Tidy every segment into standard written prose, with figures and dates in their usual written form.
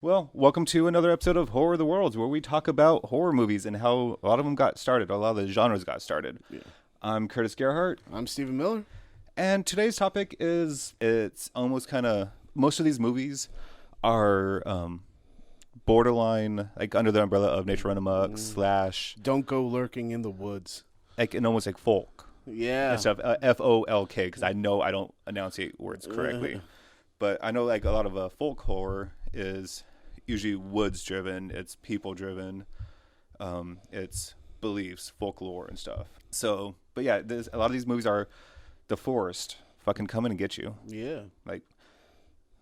Well, welcome to another episode of Horror of the Worlds, where we talk about horror movies and how a lot of them got started, a lot of the genres got started. Yeah. I'm Curtis Gerhart, I'm Stephen Miller. and today's topic is it's almost kind of most of these movies are borderline, like under the umbrella of nature run amok slash Don't go lurking in the woods. like and almost like folk Yeah. and stuff. FOLK, because I know I don't enunciate words correctly, but I know like a lot of folk horror is usually woods driven, it's people driven, it's beliefs, folklore and stuff. So but yeah, a lot of these movies are the forest fucking coming and get you. Yeah. Like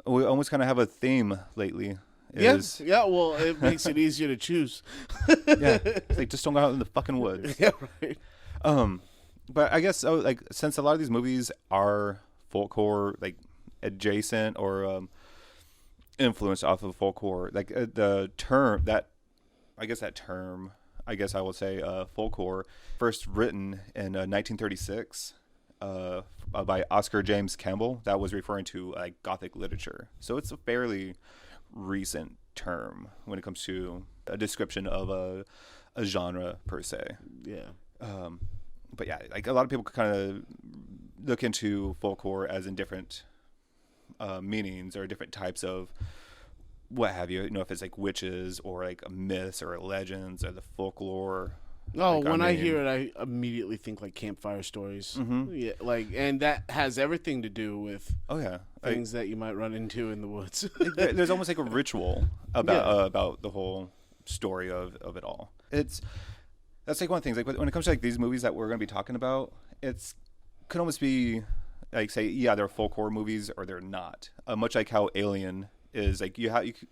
we almost kind of have a theme lately is Yeah. Well, it makes it easier to choose. yeah, it's like just don't go out in the fucking woods. Yeah, right. But I guess like since a lot of these movies are folk horror like adjacent or influenced off of folk horror, like the term that I guess I will say folk horror, first written in 1936 by Oscar James Campbell. That was referring to like Gothic literature, so it's a fairly recent term when it comes to a description of a genre per se. Yeah. But yeah, like a lot of people kind of look into folk horror as in different meanings or different types of what have you. You know, if it's like witches or like myths or legends or the folklore. Oh, like, when I hear it, I immediately think like campfire stories. Mm-hmm. Yeah, like, and that has everything to do with things that you might run into in the woods. There's almost like a ritual about the whole story of it all. That's like one of the things. Like when it comes to like these movies that we're going to be talking about, it's could almost be like say they're folk horror movies or they're not. Much like how Alien is. Like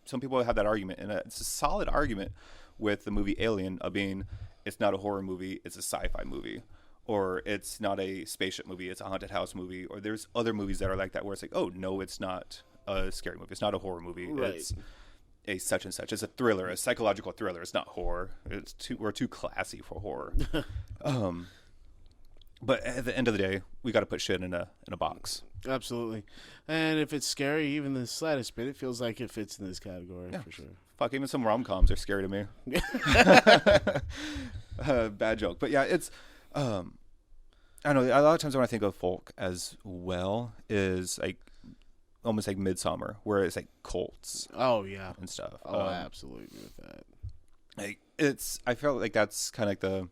some people have that argument, and it's a solid argument with the movie Alien of being it's not a horror movie, it's a sci-fi movie, or it's not a spaceship movie, it's a haunted house movie, or there's other movies that are like that where it's like, oh no, it's not a scary movie, it's not a horror movie, right. It's a such and such. It's a thriller, a psychological thriller. It's not horror. We're too classy for horror. But at the end of the day, we got to put shit in a box. Absolutely. And if it's scary, even the slightest bit, it feels like it fits in this category for sure. Fuck, even some rom-coms are scary to me. Bad joke. But yeah, it's I don't know, a lot of times when I think of folk as well is like almost like Midsummer, where it's like cults. Oh yeah. And stuff. Oh, I absolutely agree with that. Like I felt like that's kind of like the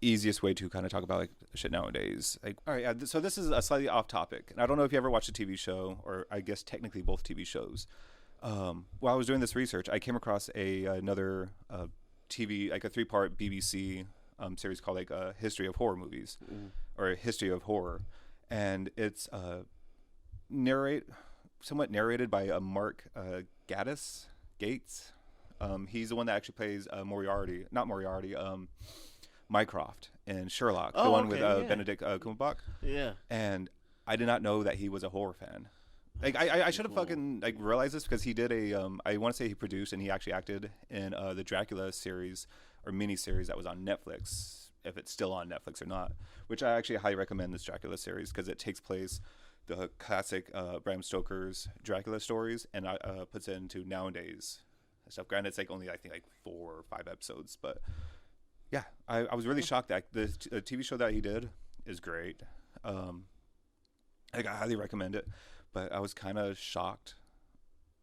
easiest way to kind of talk about like shit nowadays. Like, all right, yeah, so this is a slightly off topic, and I don't know if you ever watched a TV show, or I guess technically both TV shows. While I was doing this research, I came across another TV, like a 3-part BBC series called like a History of Horror Movies, or a History of Horror, and it's somewhat narrated by Mark Gates. He's the one that actually plays Mycroft and Sherlock, the one with Benedict Cumberbatch. Yeah. And I did not know that he was a horror fan. Like I should have fucking like realized this because he did I want to say he produced and he actually acted in the Dracula series or mini series that was on Netflix, if it's still on Netflix or not. Which I actually highly recommend this Dracula series because it takes place the classic Bram Stoker's Dracula stories and puts it into nowadays stuff. Granted, it's like only I think like 4 or 5 episodes, but. Yeah, I was really shocked that the TV show that he did is great. I highly recommend it, but I was kind of shocked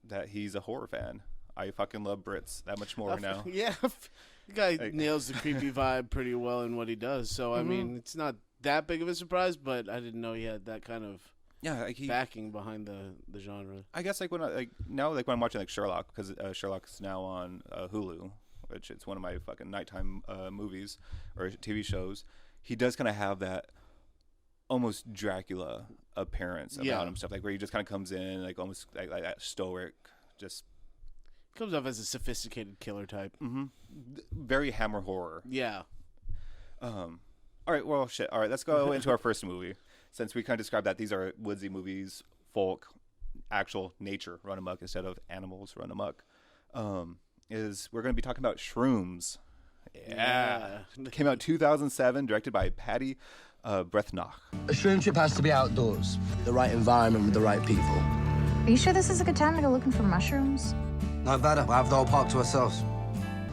that he's a horror fan. I fucking love Brits that much more now. Yeah, the guy nails the creepy vibe pretty well in what he does. So I mean, it's not that big of a surprise, but I didn't know he had that kind of backing behind the genre. I guess like when I'm watching like Sherlock, because Sherlock is now on Hulu. Which it's one of my fucking nighttime movies or TV shows. He does kind of have that almost Dracula appearance about him, stuff like where he just kind of comes in like almost like that stoic, just comes off as a sophisticated killer type. Mm-hmm. Very Hammer horror. Yeah. All right. Well, shit. All right. Let's go into our first movie, since we kind of described that these are woodsy movies, folk, actual nature run amok instead of animals run amok. We're going to be talking about Shrooms. Yeah. Came out 2007, directed by Patty Brethnach. A shroom trip has to be outdoors. The right environment with the right people. Are you sure this is a good time to go looking for mushrooms? No matter, we'll have the whole park to ourselves.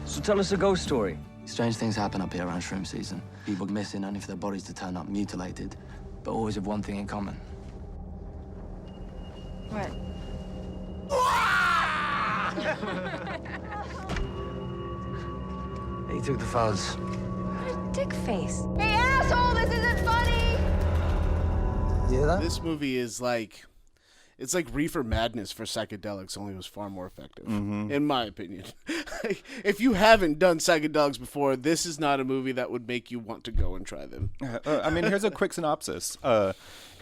So tell us a ghost story. Strange things happen up here around shroom season. People missing only for their bodies to turn up mutilated, but always with one thing in common. What? He took the fuzz. What a dick face. Hey, asshole, this isn't funny! You hear that? This movie is like... It's like Reefer Madness for psychedelics, only it was far more effective, in my opinion. If you haven't done psychedelics before, this is not a movie that would make you want to go and try them. I mean, here's a quick synopsis. A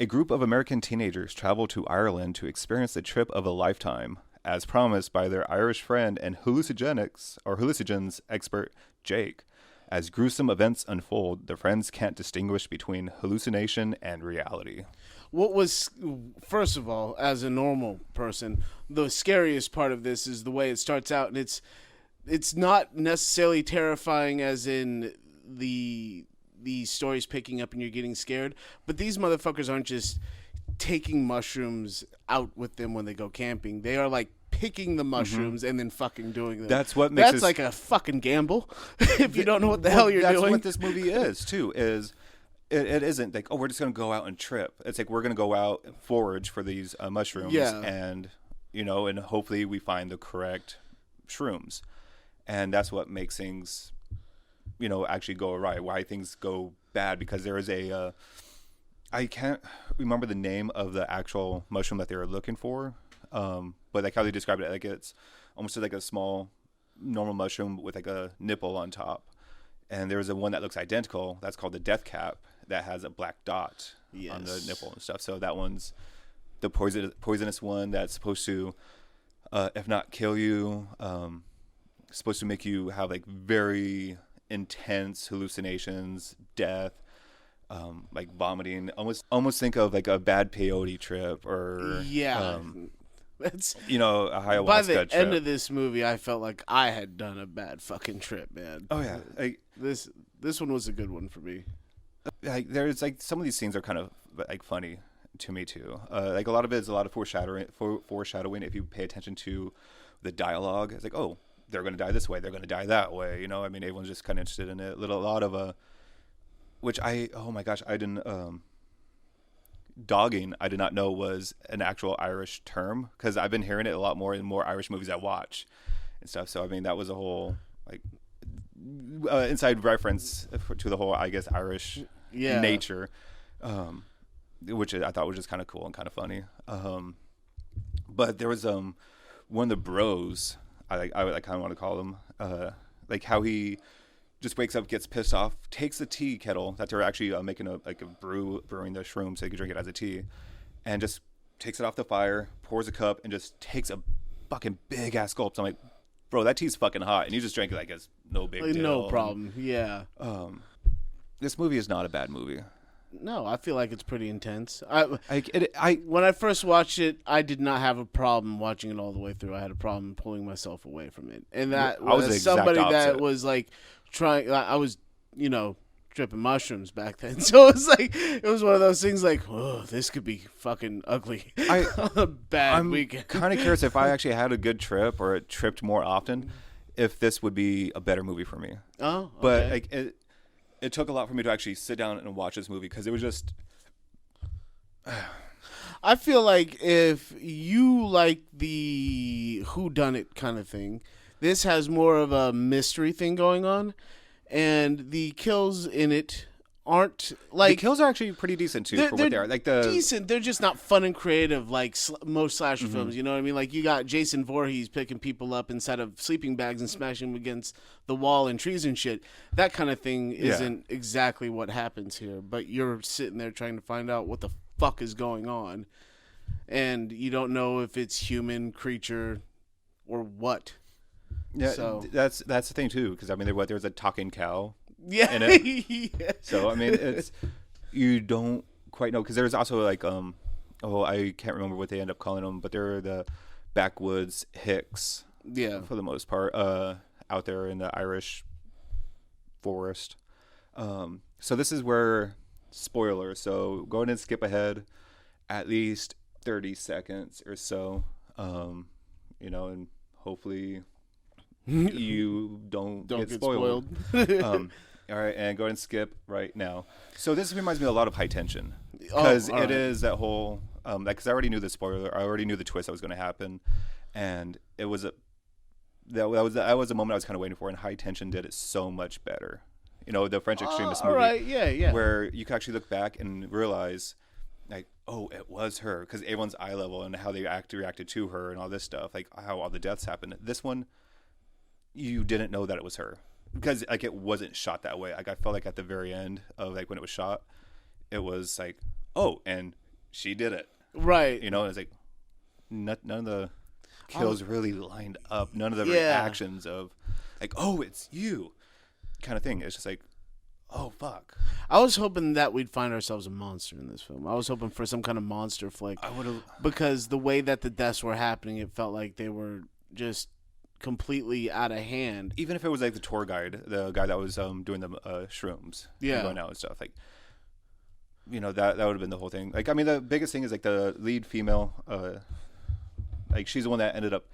group of American teenagers travel to Ireland to experience the trip of a lifetime, as promised by their Irish friend and hallucinogens expert, Jake. As gruesome events unfold, the friends can't distinguish between hallucination and reality. What was, first of all, as a normal person, the scariest part of this is the way it starts out, and it's not necessarily terrifying as in the story's picking up and you're getting scared, but these motherfuckers aren't just taking mushrooms out with them when they go camping. They are like picking the mushrooms and then fucking doing them. That's what makes That's like a fucking gamble if you don't know what the hell you're doing. That's what this movie is, too, is... It isn't like, oh, we're just going to go out and trip. It's like we're going to go out and forage for these mushrooms and, and hopefully we find the correct shrooms. And that's what makes things, actually go awry, why things go bad. Because there is I can't remember the name of the actual mushroom that they were looking for, but like how they described it, like it's almost like a small normal mushroom with like a nipple on top. And there's a one that looks identical. That's called the death cap. That has a black dot on the nipple and stuff. So that one's the poisonous one that's supposed to, if not kill you, supposed to make you have like very intense hallucinations, death, like vomiting. Almost think of like a bad peyote trip or That's a ayahuasca by the trip. end of this movie, I felt like I had done a bad fucking trip, man. Oh yeah, this one was a good one for me. Like there's like some of these scenes are kind of like funny to me too. Like a lot of it is a lot of foreshadowing. If you pay attention to the dialogue, it's like, oh, they're going to die this way, they're going to die that way. I mean, everyone's just kind of interested in it. A lot of which oh my gosh, I didn't. Dogging, I did not know was an actual Irish term because I've been hearing it a lot more in more Irish movies I watch and stuff. So I mean, that was a whole like inside reference to the whole, I guess, Irish nature, which I thought was just kind of cool and kind of funny. But there was one of the bros, I kind of want to call him, like how he just wakes up, gets pissed off, takes the tea kettle that they're actually making brewing the shrooms so they can drink it as a tea, and just takes it off the fire, pours a cup, and just takes a fucking big ass gulp. So I'm like, bro, that tea's fucking hot, and you just drank it like it's no big deal. No problem. Yeah. This movie is not a bad movie. No, I feel like it's pretty intense. When I first watched it, I did not have a problem watching it all the way through. I had a problem pulling myself away from it, and that was somebody that was like trying. I was, tripping mushrooms back then, so it was one of those things like, oh, this could be fucking ugly. A bad weekend. I'm kind of curious if I actually had a good trip or it tripped more often, if this would be a better movie for me. Oh, okay. But like it took a lot for me to actually sit down and watch this movie because it was just. I feel like if you like the whodunit kind of thing, this has more of a mystery thing going on, and the kills in it aren't like the kills are actually pretty decent too for what they are. Like decent, they're just not fun and creative like most slasher films. You know what I mean? Like you got Jason Voorhees picking people up inside of sleeping bags and smashing them against the wall and trees and shit. That kind of thing isn't exactly what happens here. But you're sitting there trying to find out what the fuck is going on, and you don't know if it's human, creature, or what. Yeah, so that's the thing too. Because I mean, there's a talking cow. Yeah. In it. Yeah. So I mean, it's you don't quite know because there's also like I can't remember what they end up calling them, but they're the backwoods hicks. Yeah. For the most part, out there in the Irish forest. So this is where spoiler. So go ahead and skip ahead at least 30 seconds or so. And hopefully you don't get get spoiled. All right, and go ahead and skip right now. So this reminds me a lot of High Tension because all right. is that whole because I already knew the spoiler, I already knew the twist that was going to happen, and it was that was a moment I was kind of waiting for, and High Tension did it so much better. You know, the French extremist movie, all right, yeah, where you can actually look back and realize, like, oh, it was her, because everyone's eye level and how they reacted to her and all this stuff, like how all the deaths happened. This one, you didn't know that it was her because like it wasn't shot that way. Like I felt like at the very end of like when it was shot, it was like, oh, and she did it, right? You know, it's like none of the kills really lined up. None of the reactions of like, oh, it's you, kind of thing. It's just like, oh fuck. I was hoping that we'd find ourselves a monster in this film. I was hoping for some kind of monster flick. I would have, because the way that the deaths were happening, it felt like they were just completely out of hand. even if it was like the tour guide, the guy that was doing the shrooms, and going out and stuff, like, you know, that would have been the whole thing. Like, I mean, the biggest thing is like the lead female, like she's the one that ended up.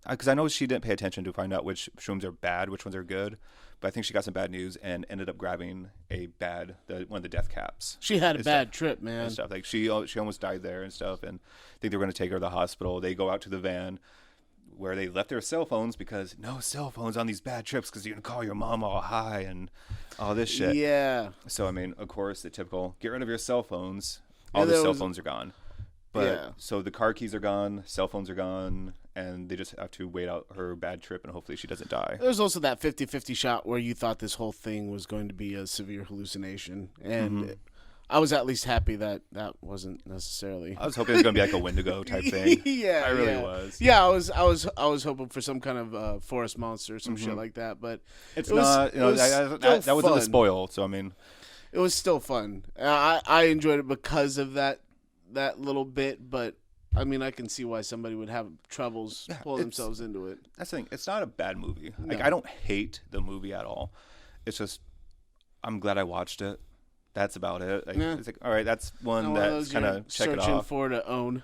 Because I know she didn't pay attention to find out which shrooms are bad, which ones are good. But I think she got some bad news and ended up grabbing one of the death caps. She had a and bad stuff, trip, man. and stuff. Like she almost died there and stuff. And I think they were going to take her to the hospital. They go out to the van where they left their cell phones because no cell phones on these bad trips because you're going to call your mom all high and all this shit. Yeah. So, I mean, of course, the typical, get rid of your cell phones. All Yeah, the there cell was- phones are gone. But Yeah. so the car keys are gone, cell phones are gone, and they just have to wait out her bad trip and hopefully she doesn't die. There was also that 50-50 shot where you thought this whole thing was going to be a severe hallucination. And I was at least happy that that wasn't necessarily. I was hoping it was going to be like a Wendigo type thing. Yeah, I really yeah. was. Yeah, I was hoping for some kind of forest monster or some shit like that, but It's it was- not, you know, it was that still wasn't a fun. spoil, so I mean. It was still fun. I enjoyed it because of that little bit, but I mean, I can see why somebody would have troubles pulling it's- themselves into it. That's the thing. It's not a bad movie. Like, No. I don't hate the movie at all. It's just, I'm glad I watched it. That's about it. Like, Yeah. It's like, all right, that's one One of that's those kind you're of check it searching off. for to own.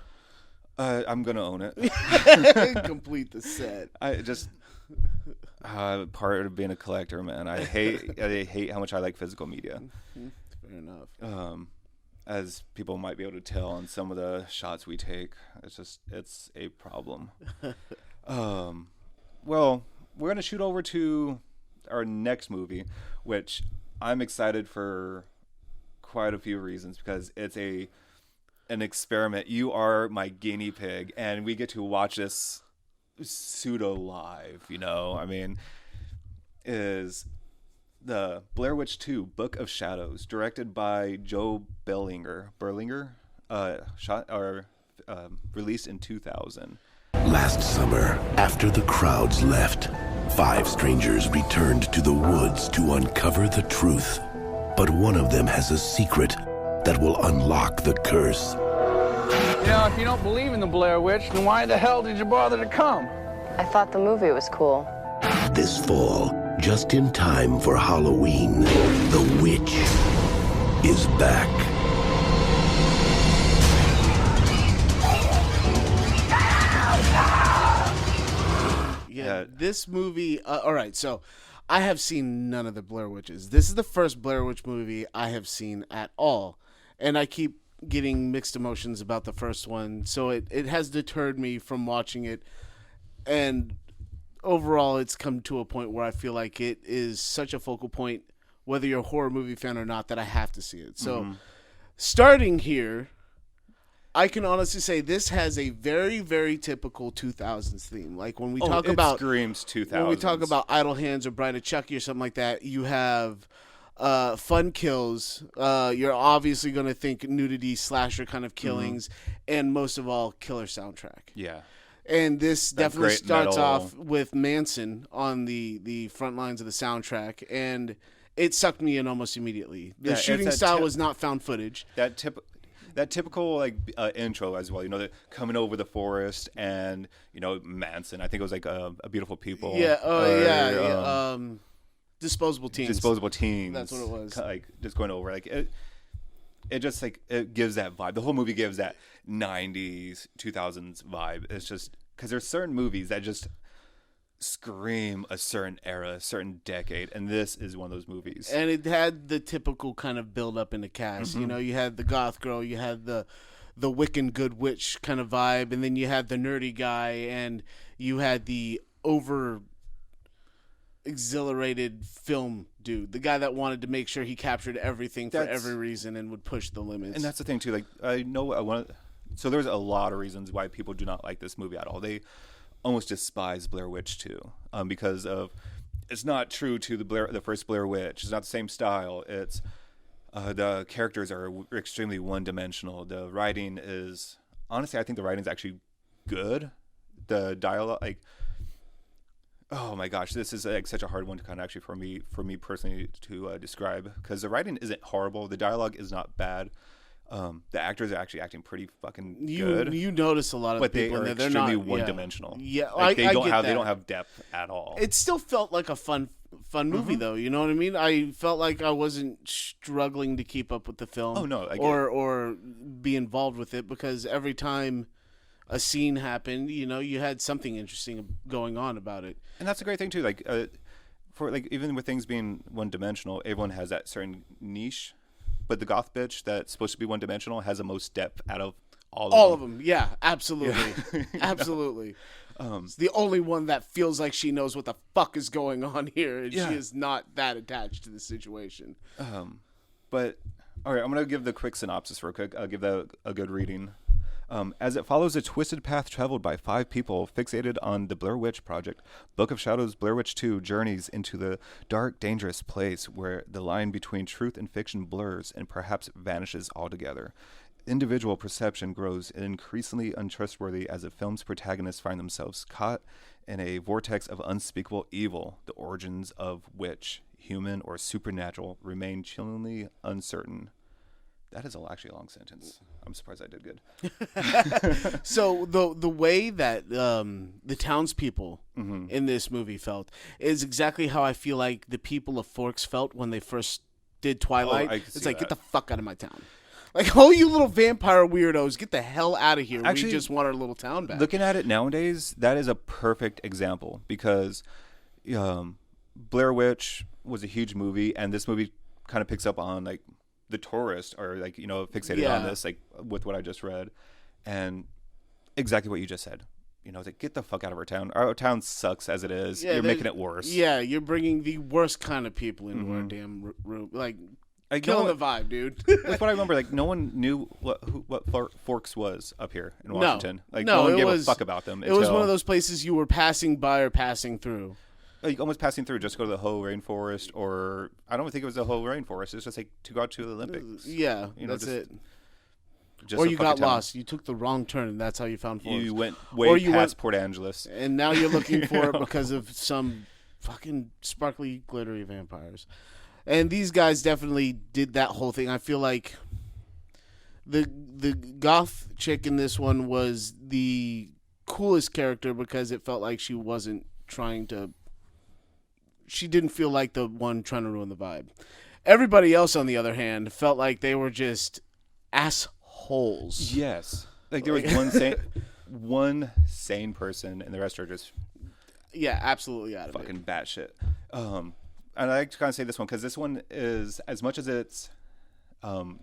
I'm going to own it. Complete the set. I just, part of being a collector, man. I hate how much I like physical media. Fair enough. As people might be able to tell on some of the shots we take, it's a problem. Well, we're gonna shoot over to our next movie, which I'm excited for quite a few reasons because it's an experiment. You are my guinea pig, and we get to watch this pseudo live. You know, I mean, is the Blair Witch 2: Book of Shadows, directed by Joe Berlinger, released in 2000. Last summer, after the crowds left, 5 strangers returned to the woods to uncover the truth. But one of them has a secret that will unlock the curse. You know, if you don't believe in the Blair Witch, then why the hell did you bother to come? I thought the movie was cool. This fall, just in time for Halloween, the witch is back. Yeah, this movie. All right, so I have seen none of the Blair Witches. This is the first Blair Witch movie I have seen at all, and I keep getting mixed emotions about the first one. So it has deterred me from watching it, and overall, it's come to a point where I feel like it is such a focal point, whether you're a horror movie fan or not, that I have to see it. So, starting here, I can honestly say this has a very, very typical 2000s theme. Like when we talk it about screams 2000s. when we talk about Idle Hands or Bride of Chucky or something like that, you have fun kills. You're obviously going to think nudity, slasher kind of killings, and most of all, killer soundtrack. Yeah. And this That definitely great starts metal. off with Manson on the front lines of the soundtrack, and it sucked me in almost immediately. The Yeah, it's shooting that style was not found footage. That typical like intro as well. You know, the coming over the forest and you know Manson. I think it was like a Beautiful People. Yeah. Oh or, yeah. Disposable Teens. Disposable Teens. That's what it was. Like just going over like it just like it gives that vibe. The whole movie gives that 90s 2000s vibe. It's just because there's certain movies that just scream a certain era, a certain decade, and this is one of those movies. And it had the typical kind of build up in the cast. You know, you had the goth girl, you had the Wiccan good witch kind of vibe, and then you had the nerdy guy, and you had the over exhilarated film dude, the guy that wanted to make sure he captured everything for every reason and would push the limits. And that's the thing too. Like so there's a lot of reasons why people do not like this movie at all. They almost despise Blair Witch 2 because of it's not true to the first Blair Witch. It's not the same style. It's the characters are extremely one-dimensional. The writing is honestly, I think the writing is actually good. The dialogue, like, oh my gosh, this is like such a hard one to kind of actually for me personally to describe, because the writing isn't horrible. The dialogue is not bad. The actors are actually acting pretty fucking good. You notice a lot of but people they are in there, extremely they're not one-dimensional. Yeah, like, I get they that. don't have depth at all. It still felt like a fun movie though. You know what I mean? I felt like I wasn't struggling to keep up with the film. Oh no, or be involved with it, because every time a scene happened, you know, you had something interesting going on about it. And that's a great thing too. Like for like even with things being one-dimensional, everyone has that certain niche. But the goth bitch that's supposed to be one-dimensional has the most depth out of all of them. Yeah, absolutely. Yeah. Absolutely. It's the only one that feels like she knows what the fuck is going on here, and she is not that attached to the situation. But, all right, I'm going to give the quick synopsis real quick. I'll give that a good reading. As it follows a twisted path traveled by 5 people fixated on the Blair Witch Project, Book of Shadows Blair Witch 2 journeys into the dark, dangerous place where the line between truth and fiction blurs and perhaps vanishes altogether. Individual perception grows increasingly untrustworthy as the film's protagonists find themselves caught in a vortex of unspeakable evil. The origins of which, human or supernatural, remain chillingly uncertain. That is actually a long sentence. I'm surprised I did good. So the way that the townspeople in this movie felt is exactly how I feel like the people of Forks felt when they first did Twilight. It's like, get the fuck out of my town. Like, oh, you little vampire weirdos, get the hell out of here. Actually, we just want our little town back. Looking at it nowadays, that is a perfect example, because Blair Witch was a huge movie, and this movie kind of picks up on, like, the tourist are, like, you know, fixated on this, like, with what I just read. And exactly what you just said. You know, it's like, get the fuck out of our town. Our town sucks as it is. You're making it worse. Yeah, you're bringing the worst kind of people into our damn room. Like killing the vibe, dude. That's what I remember. Like, no one knew what Forks was up here in Washington. No one gave a fuck about them. It was one of those places you were passing by or passing through. Like, almost passing through, just go to the whole rainforest, or I don't think it was the whole rainforest. It's just like to go out to the Olympics. Yeah, you know, that's it. Just or you got lost. You took the wrong turn, and that's how you found Forks. You went way past Port Angeles. And now you're looking for it because of some fucking sparkly, glittery vampires. And these guys definitely did that whole thing. I feel like the goth chick in this one was the coolest character because it felt like she wasn't trying to... She didn't feel like the one trying to ruin the vibe. Everybody else, on the other hand, felt like they were just assholes. Yes. Like, there was one sane person, and the rest are just... Yeah, absolutely out of fucking batshit. And I like to kind of say this one, because this one is, as much as it's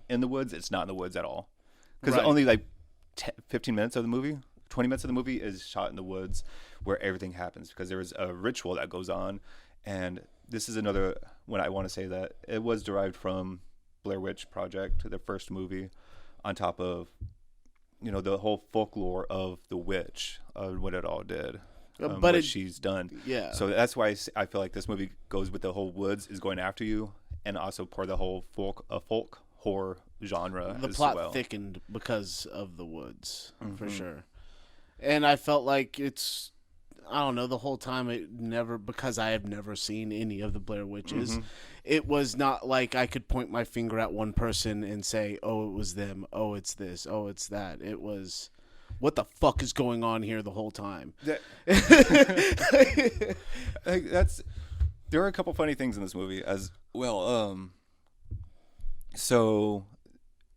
in the woods, it's not in the woods at all. Because only like 15 minutes of the movie, 20 minutes of the movie is shot in the woods where everything happens, because there is a ritual that goes on. And this is another one I want to say that it was derived from Blair Witch Project, the first movie, on top of, you know, the whole folklore of the witch, what it all did. But what she's done. Yeah. So that's why I feel like this movie goes with the whole woods is going after you, and also pour the whole folk horror genre the as plot well. thickened because of the woods, for sure. And I felt like it's, I don't know, the whole time because I have never seen any of the Blair Witches, it was not like I could point my finger at one person and say, oh, it was them, oh, it's this, oh, it's that. It was... What the fuck is going on here the whole time? There are a couple funny things in this movie as well. So,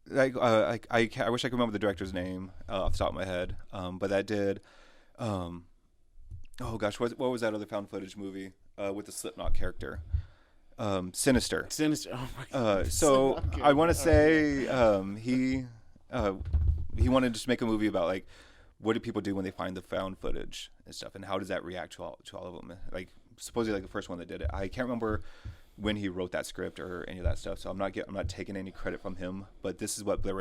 like, I wish I could remember the director's name off the top of my head. But that did Oh gosh, what was that other found footage movie with the Slipknot character? Sinister. Sinister. Oh my God. So Okay. I want to say he wanted to just make a movie about like what do people do when they find the found footage and stuff, and how does that react to all of them? Like supposedly like the first one that did it. I can't remember when he wrote that script or any of that stuff, so I'm not taking any credit from him. But this is what Blair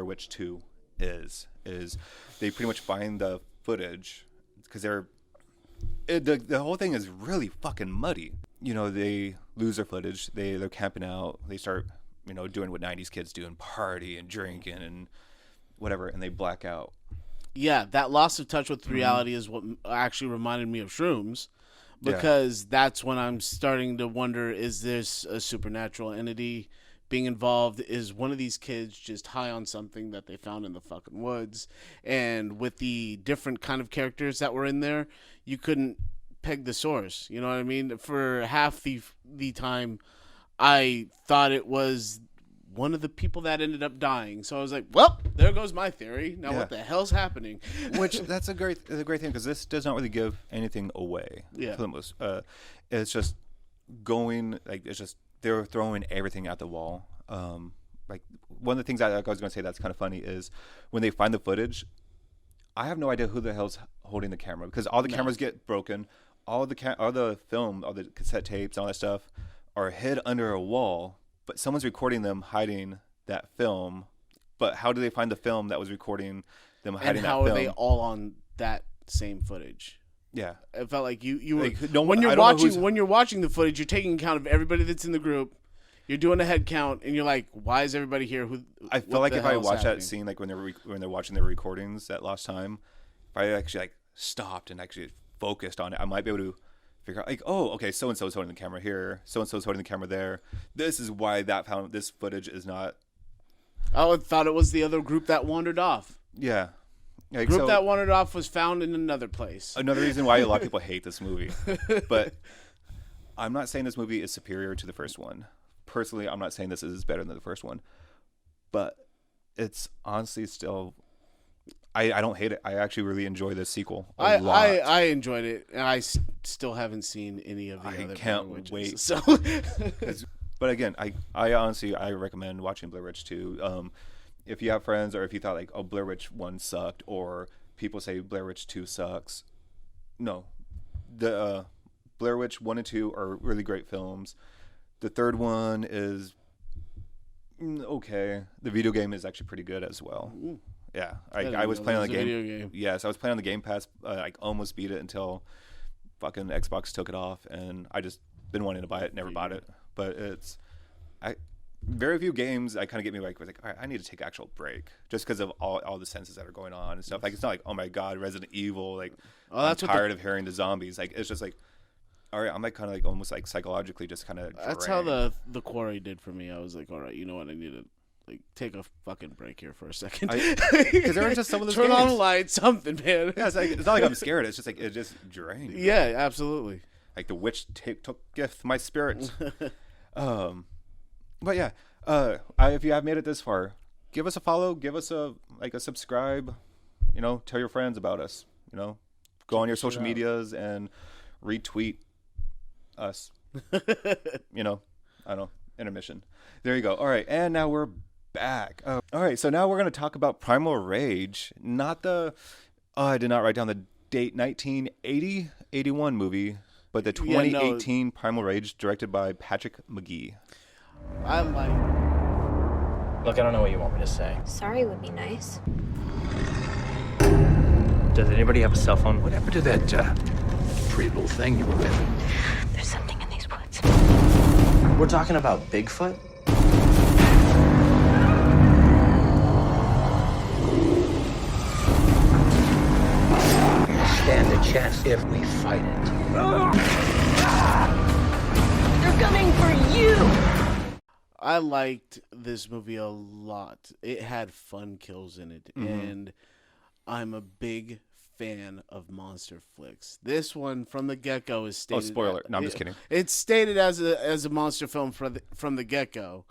Witch 2 is they pretty much find the footage because the whole thing is really fucking muddy. You know, they lose their footage. They're camping out. They start, you know, doing what 90s kids do and party and drinking and whatever, and they black out. Yeah, that loss of touch with reality is what actually reminded me of Shrooms, because that's when I'm starting to wonder, is this a supernatural entity being involved? Is one of these kids just high on something that they found in the fucking woods? And with the different kind of characters that were in there, you couldn't peg the source. You know what I mean? For half the time, I thought it was one of the people that ended up dying. So I was like, well, there goes my theory. Now what the hell's happening? Which that's a great thing, because this does not really give anything away. Yeah. For the most, it's just going like it's just they're throwing everything at the wall. Like one of the things I was going to say that's kind of funny is when they find the footage, I have no idea who the hell's holding the camera, because all the cameras get broken, all the film, all the cassette tapes, all that stuff are hid under a wall, but someone's recording them hiding that film. But how do they find the film that was recording them hiding that film? And how are they all on that same footage? Yeah, it felt like you were like, no, when you're watching the footage, you're taking account of everybody that's in the group. You're doing a head count, and you're like, "Why is everybody here?" I feel like if I watch that scene, like when they're watching their recordings that lost time, if I actually like stopped and actually focused on it, I might be able to figure out like, oh, okay, so and so's holding the camera here, so and so's holding the camera there. This is why this footage is not. I thought it was the other group that wandered off. Yeah. Like, Group that wandered off was found in another place. Another reason why a lot of people hate this movie. But I'm not saying this movie is superior to the first one. Personally, I'm not saying this is better than the first one. But it's honestly still... I don't hate it. I actually really enjoy this sequel a lot. I enjoyed it, and I still haven't seen any of the other. I can't wait. So... But again, I honestly recommend watching Blair Witch 2. If you have friends, or if you thought like, oh, Blair Witch 1 sucked, or people say Blair Witch 2 sucks, no. The Blair Witch 1 and 2 are really great films. The third one is okay. The video game is actually pretty good as well. Ooh. Yeah, I was playing on the game. Yes, I was playing on the Game Pass. I almost beat it until fucking Xbox took it off, and I just been wanting to buy it, never bought it. But very few games I kind of get me like, all right, I need to take an actual break just because of all the senses that are going on and stuff. Like, it's not like, oh my God, Resident Evil, like, I'm tired of hearing the zombies. Like, it's just like, all right, I'm like kind of like almost like psychologically just kind of That's how the Quarry did for me. I was like, all right, you know what, I need to like take a fucking break here for a second. Because there are just some of those Turn games. on a light, something, man. Yeah, it's not like I'm scared. It's just like, it just drained me. Yeah, absolutely. Like the witch took my spirit. But yeah, if you have made it this far, give us a follow, give us a subscribe, you know, tell your friends about us, you know, go on your social medias and retweet us, you know, I don't know, intermission. There you go. All right. And now we're back. All right. So now we're going to talk about Primal Rage, not I did not write down the date, 1981 movie, but the 2018 Primal Rage directed by Patrick McGee. I'm like... Look, I don't know what you want me to say. Sorry would be nice. Does anybody have a cell phone? What happened to that pretty little thing you were with? There's something in these woods. We're talking about Bigfoot? Stand a chance if we fight it. They're coming for you! I liked this movie a lot. It had fun kills in it, and I'm a big fan of monster flicks. This one from the get-go is stated. Oh, spoiler! No, I'm just kidding. It's stated as a monster film from the get-go,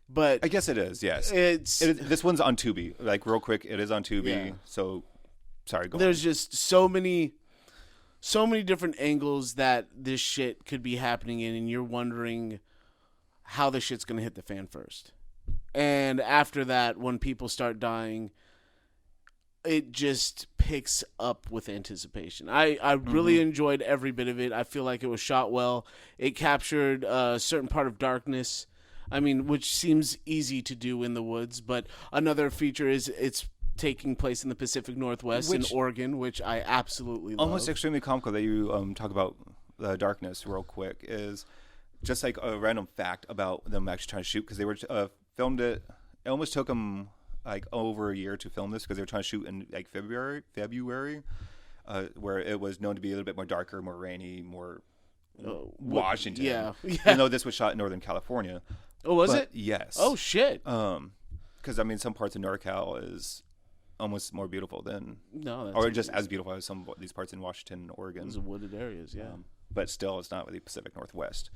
but I guess it is. Yes, this one's on Tubi. Like real quick, it is on Tubi. Yeah. So sorry, go there's on. just so many different angles that this shit could be happening in, and you're wondering how the shit's gonna hit the fan first. And after that, when people start dying, it just picks up with anticipation. I really enjoyed every bit of it. I feel like it was shot well. It captured a certain part of darkness. I mean, which seems easy to do in the woods, but another feature is it's taking place in the Pacific Northwest in Oregon, which I absolutely love. Almost extremely comical that you talk about the darkness real quick is just like a random fact about them actually trying to shoot, because they were filmed it. It almost took them like over a year to film this because they were trying to shoot in like February, where it was known to be a little bit more darker, more rainy, more Washington. Yeah. Even though this was shot in Northern California. Oh, was it? Yes. Oh shit. Because I mean, some parts of NorCal is almost more beautiful than, No, or just as beautiful as some of these parts in Washington and Oregon. those are wooded areas, yeah. But still, it's not really Pacific Northwest.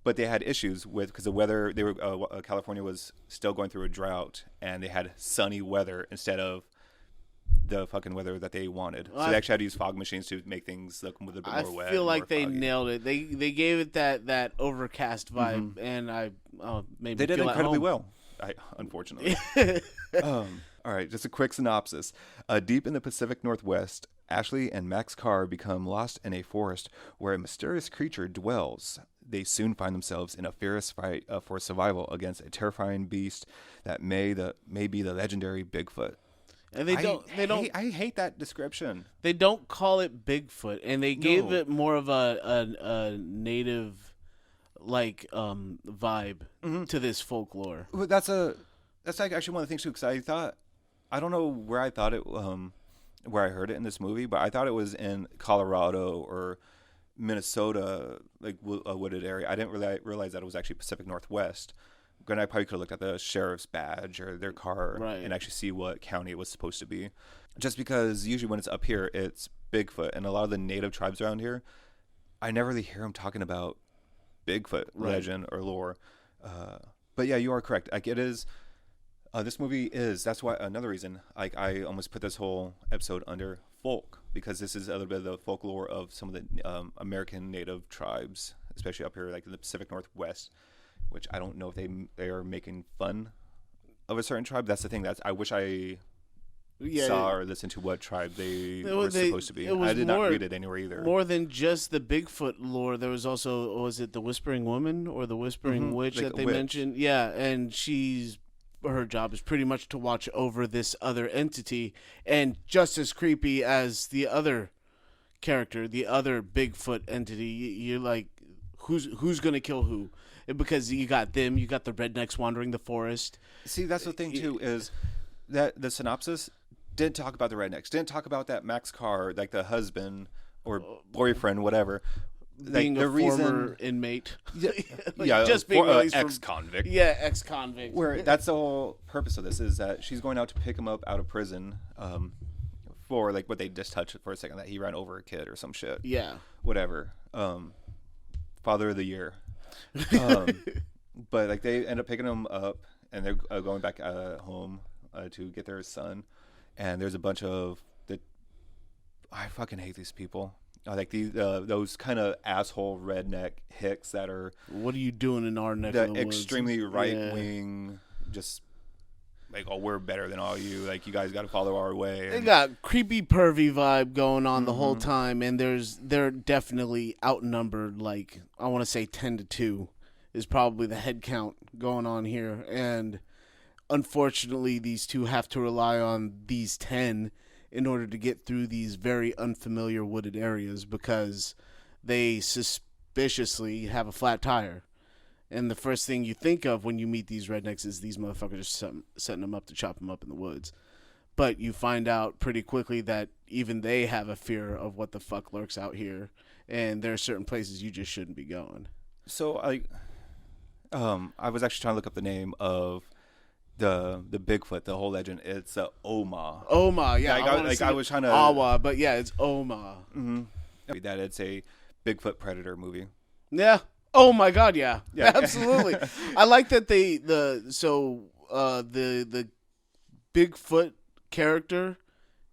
But they had issues with, because the weather, they were California was still going through a drought, and they had sunny weather instead of the fucking weather that they wanted. So they actually had to use fog machines to make things look a little bit more wet. I feel like they foggy. nailed it. They gave it that overcast vibe, and I maybe They did feel at incredibly home. well, unfortunately. All right, just a quick synopsis. Deep in the Pacific Northwest, Ashley and Max Carr become lost in a forest where a mysterious creature dwells. They soon find themselves in a fierce fight for survival against a terrifying beast that may be the legendary Bigfoot. And I hate that description. they don't call it Bigfoot, and they gave it more of a native like vibe to this folklore. But that's like actually one of the things too, because I don't know where I thought it where I heard it in this movie, but I thought it was in Colorado or Minnesota, like a wooded area. I didn't really realize that it was actually Pacific Northwest. Granted, I probably could have looked at the sheriff's badge or their car and actually see what county it was supposed to be. Just because usually when it's up here, it's Bigfoot, and a lot of the native tribes around here, I never really hear them talking about Bigfoot legend or lore. But yeah, you are correct. Like, it is. This movie is. That's why another reason. Like, I almost put this whole episode under folk, because this is a little bit of the folklore of some of the American native tribes, especially up here, like in the Pacific Northwest. Which I don't know if they are making fun of a certain tribe. That's the thing. I wish I saw or listened to what tribe they were supposed to be. I did not read it anywhere either. More than just the Bigfoot lore, there was also, was it the Whispering Woman or the Whispering Witch like that they witch. mentioned? Yeah, and her job is pretty much to watch over this other entity, and just as creepy as the other character, the other Bigfoot entity. You're like, who's gonna kill who? Because you got the rednecks wandering the forest. See, that's the thing too, is that the synopsis didn't talk about the rednecks, didn't talk about that Max Carr, like the husband or boyfriend, whatever. Being like, a former inmate. Yeah, just being released from ex-convict. Yeah, ex-convict. Where that's the whole purpose of this, is that she's going out to pick him up out of prison for like what they just touched for a second, that he ran over a kid or some shit. Yeah. Whatever. Father of the year. But like they end up picking him up, and they're going back home to get their son. And there's a bunch of I fucking hate these people. Like those kind of asshole redneck hicks that are. What are you doing in our neck of the woods? Extremely right wing, just like, oh, we're better than all you. Like, you guys got to follow our way. They got creepy, pervy vibe going on the whole time, and they're definitely outnumbered. Like, I want to say 10-2 is probably the head count going on here, and unfortunately, these two have to rely on these 10 in order to get through these very unfamiliar wooded areas, because they suspiciously have a flat tire. And the first thing you think of when you meet these rednecks is these motherfuckers are setting them up to chop them up in the woods. But you find out pretty quickly that even they have a fear of what the fuck lurks out here, and there are certain places you just shouldn't be going. So I was actually trying to look up the name of the Bigfoot, the whole legend. It's Oma. Oma, yeah. I was trying to Awa, but yeah, it's Oma. Mm-hmm. That it's a Bigfoot predator movie. Yeah. Oh my God, yeah. Absolutely. I like that the Bigfoot character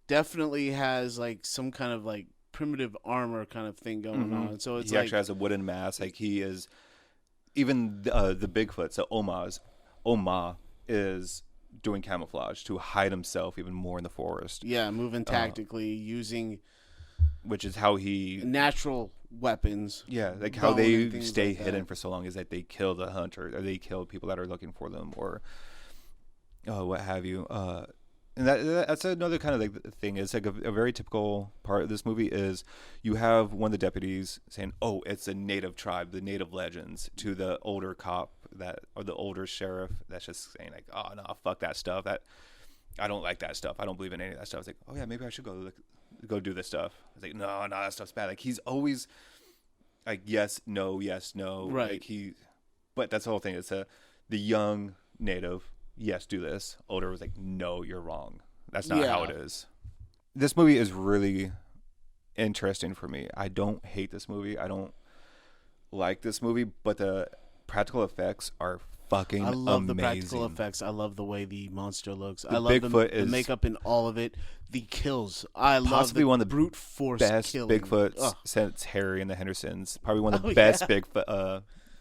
definitely has like some kind of like primitive armor kind of thing going on. So it's he like actually has a wooden mask. Like he is, even the Bigfoot. So Oma is doing camouflage to hide himself even more in the forest. yeah, moving tactically, using Which is how he natural weapons. Yeah, like how bone and they things stay like that. hidden for so long is that they kill the hunter, or they kill people that are looking for them, or what have you. And that's another kind of like thing. It's like a very typical part of this movie is you have one of the deputies saying, "Oh, it's a native tribe, the native legends," to the older cop or the older sheriff that's just saying like, "Oh no, fuck that stuff. That I don't like that stuff. I don't believe in any of that stuff." It's like, "Oh yeah, maybe I should go do this stuff." It's like, no, that stuff's bad. Like he's always like yes, no, Right. Like but that's the whole thing. It's the young native. Yes, do this. Older was like, no, you're wrong. That's not how it is. This movie is really interesting for me. I don't hate this movie. I don't like this movie, but the practical effects are fucking amazing. I love the practical effects. I love the way the monster looks. I love Bigfoot the is makeup in all of it. The kills. I love possibly the one of the brute force best killing. Bigfoots Ugh. since Harry and the Hendersons. Probably one of the Oh, best yeah.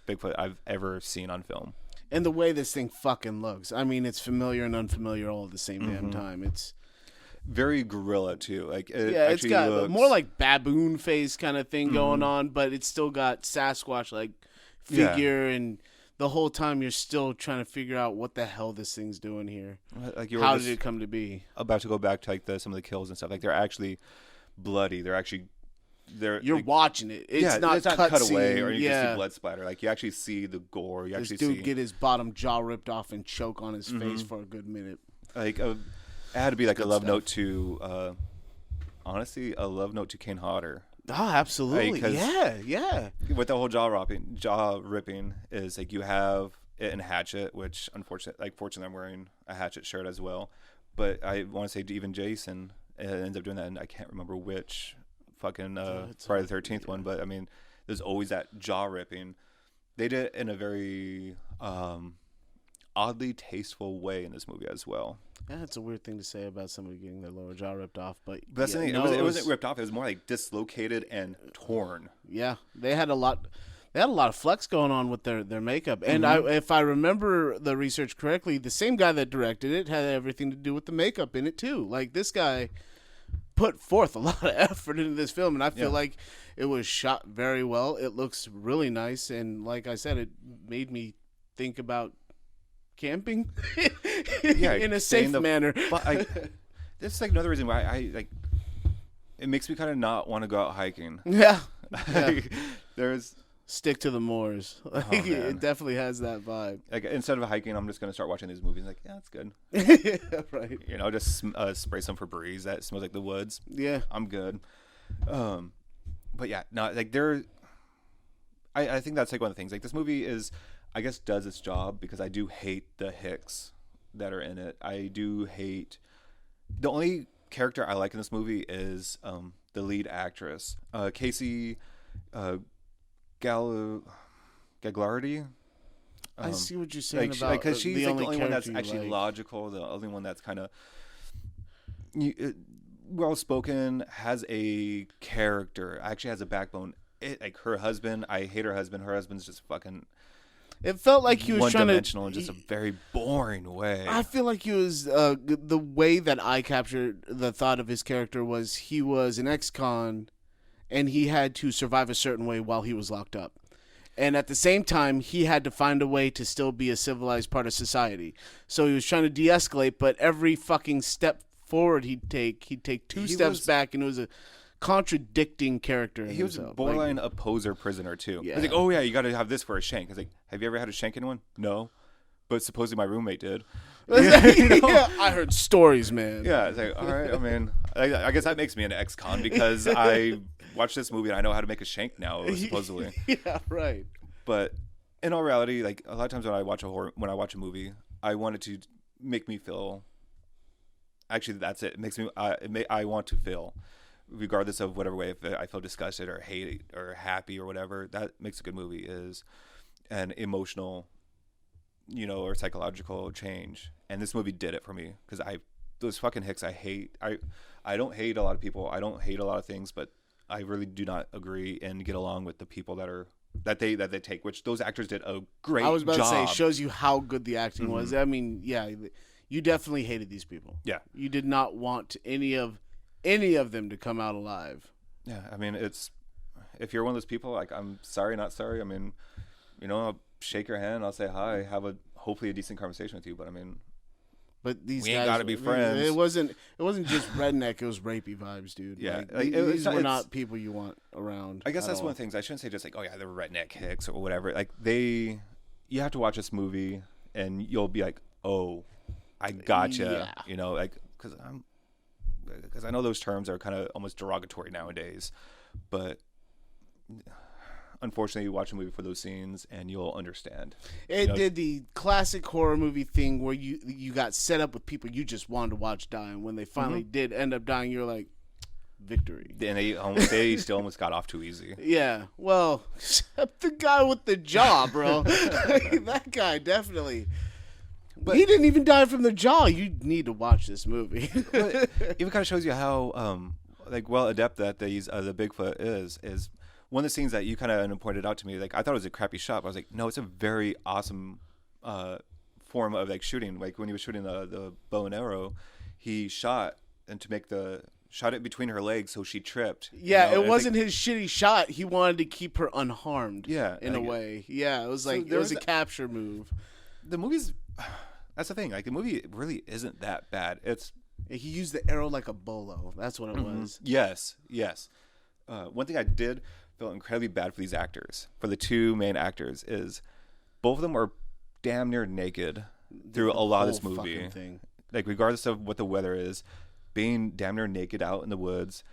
Bigfoot I've ever seen on film. And the way this thing fucking looks. I mean, it's familiar and unfamiliar all at the same damn time. It's Very gorilla too. Like it yeah, it's actually got looks, more like baboon face kind of thing going on, but it's still got Sasquatch like figure, and the whole time you're still trying to figure out what the hell this thing's doing here. like you were How just did it come to be? about to go back to like some of the kills and stuff. Like they're actually bloody. You're You're watching it. It's not cut scene. away or you yeah. can see blood splatter. Like you actually see the gore. You This actually dude see get his bottom jaw ripped off and choke on his face for a good minute. like it had to be like a Good love stuff. note to honestly a love note to Kane Hodder. Oh, absolutely. Like, 'cause- yeah. With the whole jaw ripping is like you have it in Hatchet, which fortunately I'm wearing a Hatchet shirt as well. But I want to say even Jason ends up doing that, and I can't remember which fucking Friday the 13th one. But I mean, there's always that jaw ripping. They did it in a very oddly tasteful way in this movie as well. Yeah, it's a weird thing to say about somebody getting their lower jaw ripped off, but But that's the thing. no, It wasn't ripped off. It was more like dislocated and torn. Yeah, they had a lot of flex going on with their makeup, and if I remember the research correctly, the same guy that directed it had everything to do with the makeup in it too. Like this guy put forth a lot of effort into this film, and I feel like it was shot very well. It looks really nice, and like I said, it made me think about camping in a safe manner. But this is like another reason why I like. It makes me kind of not want to go out hiking. Yeah. There's Stick to the moors. Like, man. it definitely has that vibe. like instead of hiking, I'm just gonna start watching these movies. Like, yeah, that's good. Yeah, right. You know, just spray some Febreze that smells like the woods. Yeah. I'm good. But yeah, no, like I think that's like one of the things. Like this movie is, I guess, does its job because I do hate the hicks that are in it. I do hate the only character I like in this movie is the lead actress, Casey Gaglardi. I see what you're saying Like, about because she's the only one that's character you actually like. logical, the only one that's kind of well spoken, has a character, actually has a backbone. Like her husband, I hate her husband. Her husband's just fucking It felt like he was trying to. one-dimensional in just a very boring way. I feel like he was the way that I captured the thought of his character was he was an ex-con, and he had to survive a certain way while he was locked up, and at the same time he had to find a way to still be a civilized part of society. So he was trying to de-escalate, but every fucking step forward he'd take two steps back, and it was a contradicting character. He was himself. borderline a poser prisoner too. Yeah. He's like, oh yeah, you got to have this for a shank. I was like, have you ever had a shank anyone? No, but supposedly my roommate did. Yeah, I heard stories, man. Yeah, it's like, all right. I mean, I guess that makes me an ex-con because I watched this movie and I know how to make a shank now, supposedly. Yeah, right. But in all reality, like a lot of times when I watch a movie, I want it to make me feel. Actually, that's it. It makes me. I want to feel, regardless of whatever way. If I feel disgusted or hate or happy or whatever, that makes a good movie is an emotional, or psychological change. And this movie did it for me because I those fucking hicks I hate. I don't hate a lot of people. I don't hate a lot of things, but I really do not agree and get along with the people that they take. Which those actors did a great job. I was about to say, it shows you how good the acting was. I mean, yeah, you definitely hated these people. Yeah, you did not want any of them to come out alive. Yeah, I mean, if you're one of those people, like, I'm sorry, not sorry. I mean, I'll shake your hand, I'll say hi, have hopefully a decent conversation with you. But I mean, these we guys, ain't gotta be friends. It wasn't just redneck. It was rapey vibes, dude. Yeah, these were not people you want around. I guess that's one of the things. I shouldn't say just like, oh yeah, they were redneck hicks or whatever. Like you have to watch this movie and you'll be like, oh, I gotcha. Yeah. Like because I know those terms are kind of almost derogatory nowadays, but unfortunately, you watch a movie for those scenes and you'll understand. It did the classic horror movie thing where you got set up with people you just wanted to watch die, and when they finally did end up dying, you're like, victory. And they still almost got off too easy. Yeah, well, except the guy with the jaw, bro. That guy definitely. But he didn't even die from the jaw. You need to watch this movie. But it even kind of shows you how well adept that the Bigfoot is one of the scenes that you kind of pointed out to me. Like, I thought it was a crappy shot, but I was like, no, it's a very awesome form of like shooting. Like when he was shooting the bow and arrow, he shot it between her legs, so she tripped. Yeah, it wasn't his shitty shot. He wanted to keep her unharmed. Yeah, in a way. Yeah, it was like it was a capture move. The movie's that's the thing. Like, the movie really isn't that bad. He used the arrow like a bolo. That's what it was. Yes. One thing I did feel incredibly bad for these actors, for the two main actors, is both of them are damn near naked through a lot of this movie. Thing. Like, regardless of what the weather is, being damn near naked out in the woods,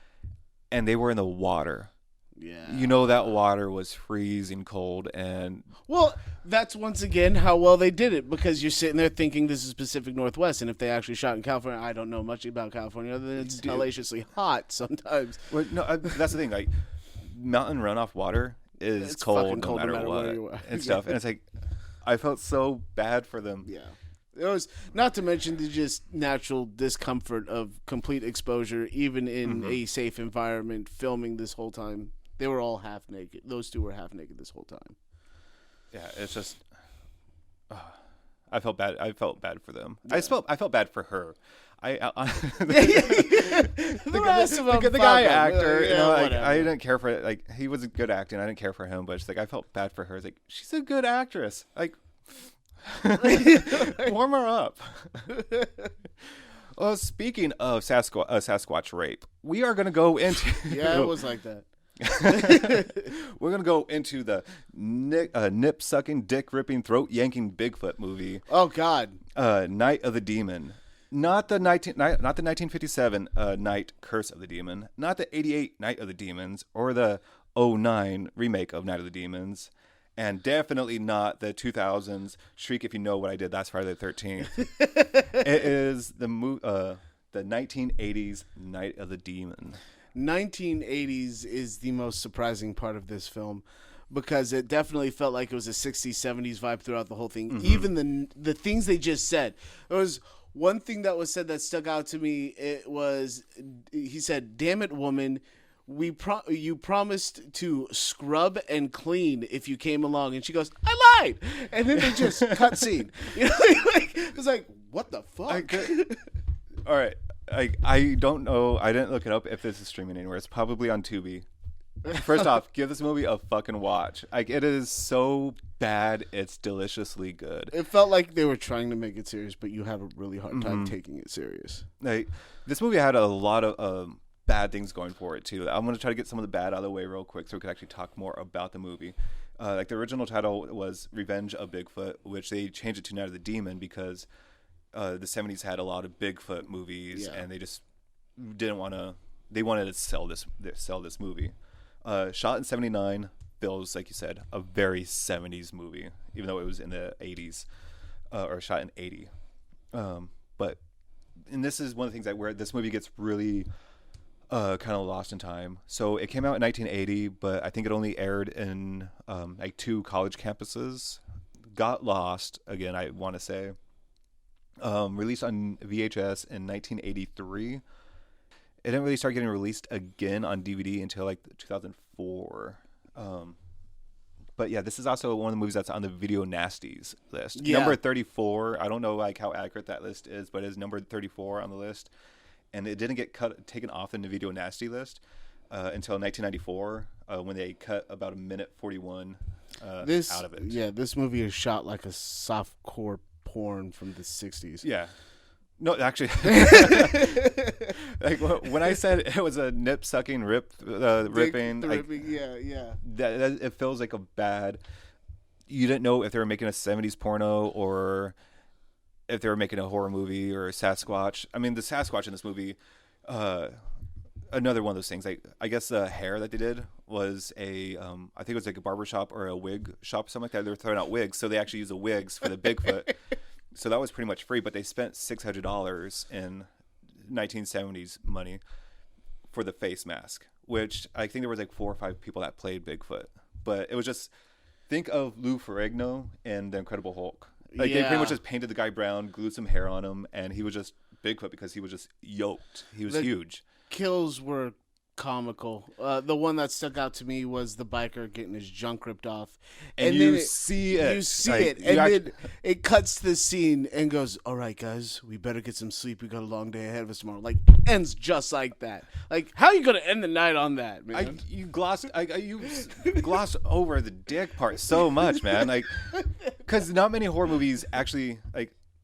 and they were in the water. Yeah. That water was freezing cold, and well, that's once again how well they did it, because you're sitting there thinking this is Pacific Northwest, and if they actually shot in California, I don't know much about California other than it's hellaciously hot sometimes. Well, no, that's the thing. Like, mountain runoff water is cold no matter what and stuff, and it's like I felt so bad for them. Yeah. It was, not to mention the just natural discomfort of complete exposure, even in a safe environment, filming this whole time. They were all half naked. Those two were half naked this whole time. Yeah, it's just, I felt bad. I felt bad for them. Yeah. I felt bad for her. The guy actor, I didn't care for it. Like, he was good acting. I didn't care for him, but it's like I felt bad for her. It's like, she's a good actress. Like, warm her up. Well, speaking of Sasquatch rape, we are going to go into it was like that. We're going to go into the nip-sucking, dick-ripping, throat-yanking Bigfoot movie. Oh, God. Night of the Demon. Not the 1957 Night Curse of the Demon. Not the 88 Night of the Demons. Or the 09 remake of Night of the Demons. And definitely not the 2000s Shriek If You Know What I Did Last Friday the 13th. It is the 1980s Night of the Demon. 1980s is the most surprising part of this film, because it definitely felt like it was a 60s, 70s vibe throughout the whole thing. Even the things they just said. There was one thing that was said that stuck out to me. It was, he said, "Damn it, woman. You promised to scrub and clean if you came along," and she goes, "I lied," and then they just cut scene. It was like, what the fuck? All right, I don't know. I didn't look it up if this is streaming anywhere. It's probably on Tubi. First off, give this movie a fucking watch. Like, it is so bad, it's deliciously good. It felt like they were trying to make it serious, but you have a really hard time taking it serious. Like, this movie had a lot of bad things going for it too. I'm going to try to get some of the bad out of the way real quick so we can actually talk more about the movie. Like, the original title was Revenge of Bigfoot, which they changed it to Night of the Demon because the 70s had a lot of Bigfoot movies, and they just didn't want to. They wanted to sell this movie. Shot in 79, feels, like you said, a very 70s movie, even though it was in the 80s, or shot in 80. And this is one of the things where this movie gets really kind of lost in time. So it came out in 1980, but I think it only aired in like 2 college campuses. Got lost, again, I want to say. Released on VHS in 1983. It didn't really start getting released again on DVD until like 2004. But yeah, this is also one of the movies that's on the Video Nasties list. Yeah. Number 34. I don't know like how accurate that list is, but it's number 34 on the list. And it didn't get taken off the Video Nasty list until 1994 when they cut about a minute 41 out of it. Yeah, this movie is shot like a softcore porn from the 60s. Yeah. No, actually, like when I said it was a nip sucking ripping, The like, ripping, yeah. that it feels like a bad. You didn't know if they were making a 70s porno or if they were making a horror movie or a Sasquatch. I mean, the Sasquatch in this movie, another one of those things. Like, I guess the hair that they did was I think it was like a barber shop or a wig shop, something like that. They were throwing out wigs, so they actually used the wigs for the Bigfoot. So that was pretty much free, but they spent $600 in 1970s money for the face mask, which I think there was like 4 or 5 people that played Bigfoot. But it was just, think of Lou Ferrigno in The Incredible Hulk. Like they pretty much just painted the guy brown, glued some hair on him, and he was just Bigfoot because he was just yoked. He was huge. Kills were comical. The one that stuck out to me was the biker getting his junk ripped off, And then you see it. You see Like, it, you and actually- then it cuts to the scene and goes, "All right, guys, we better get some sleep. We got a long day ahead of us tomorrow." Like ends just like that. Like how are you gonna end the night on that, man? You gloss over the dick part so much, man. Like, because not many horror movies actually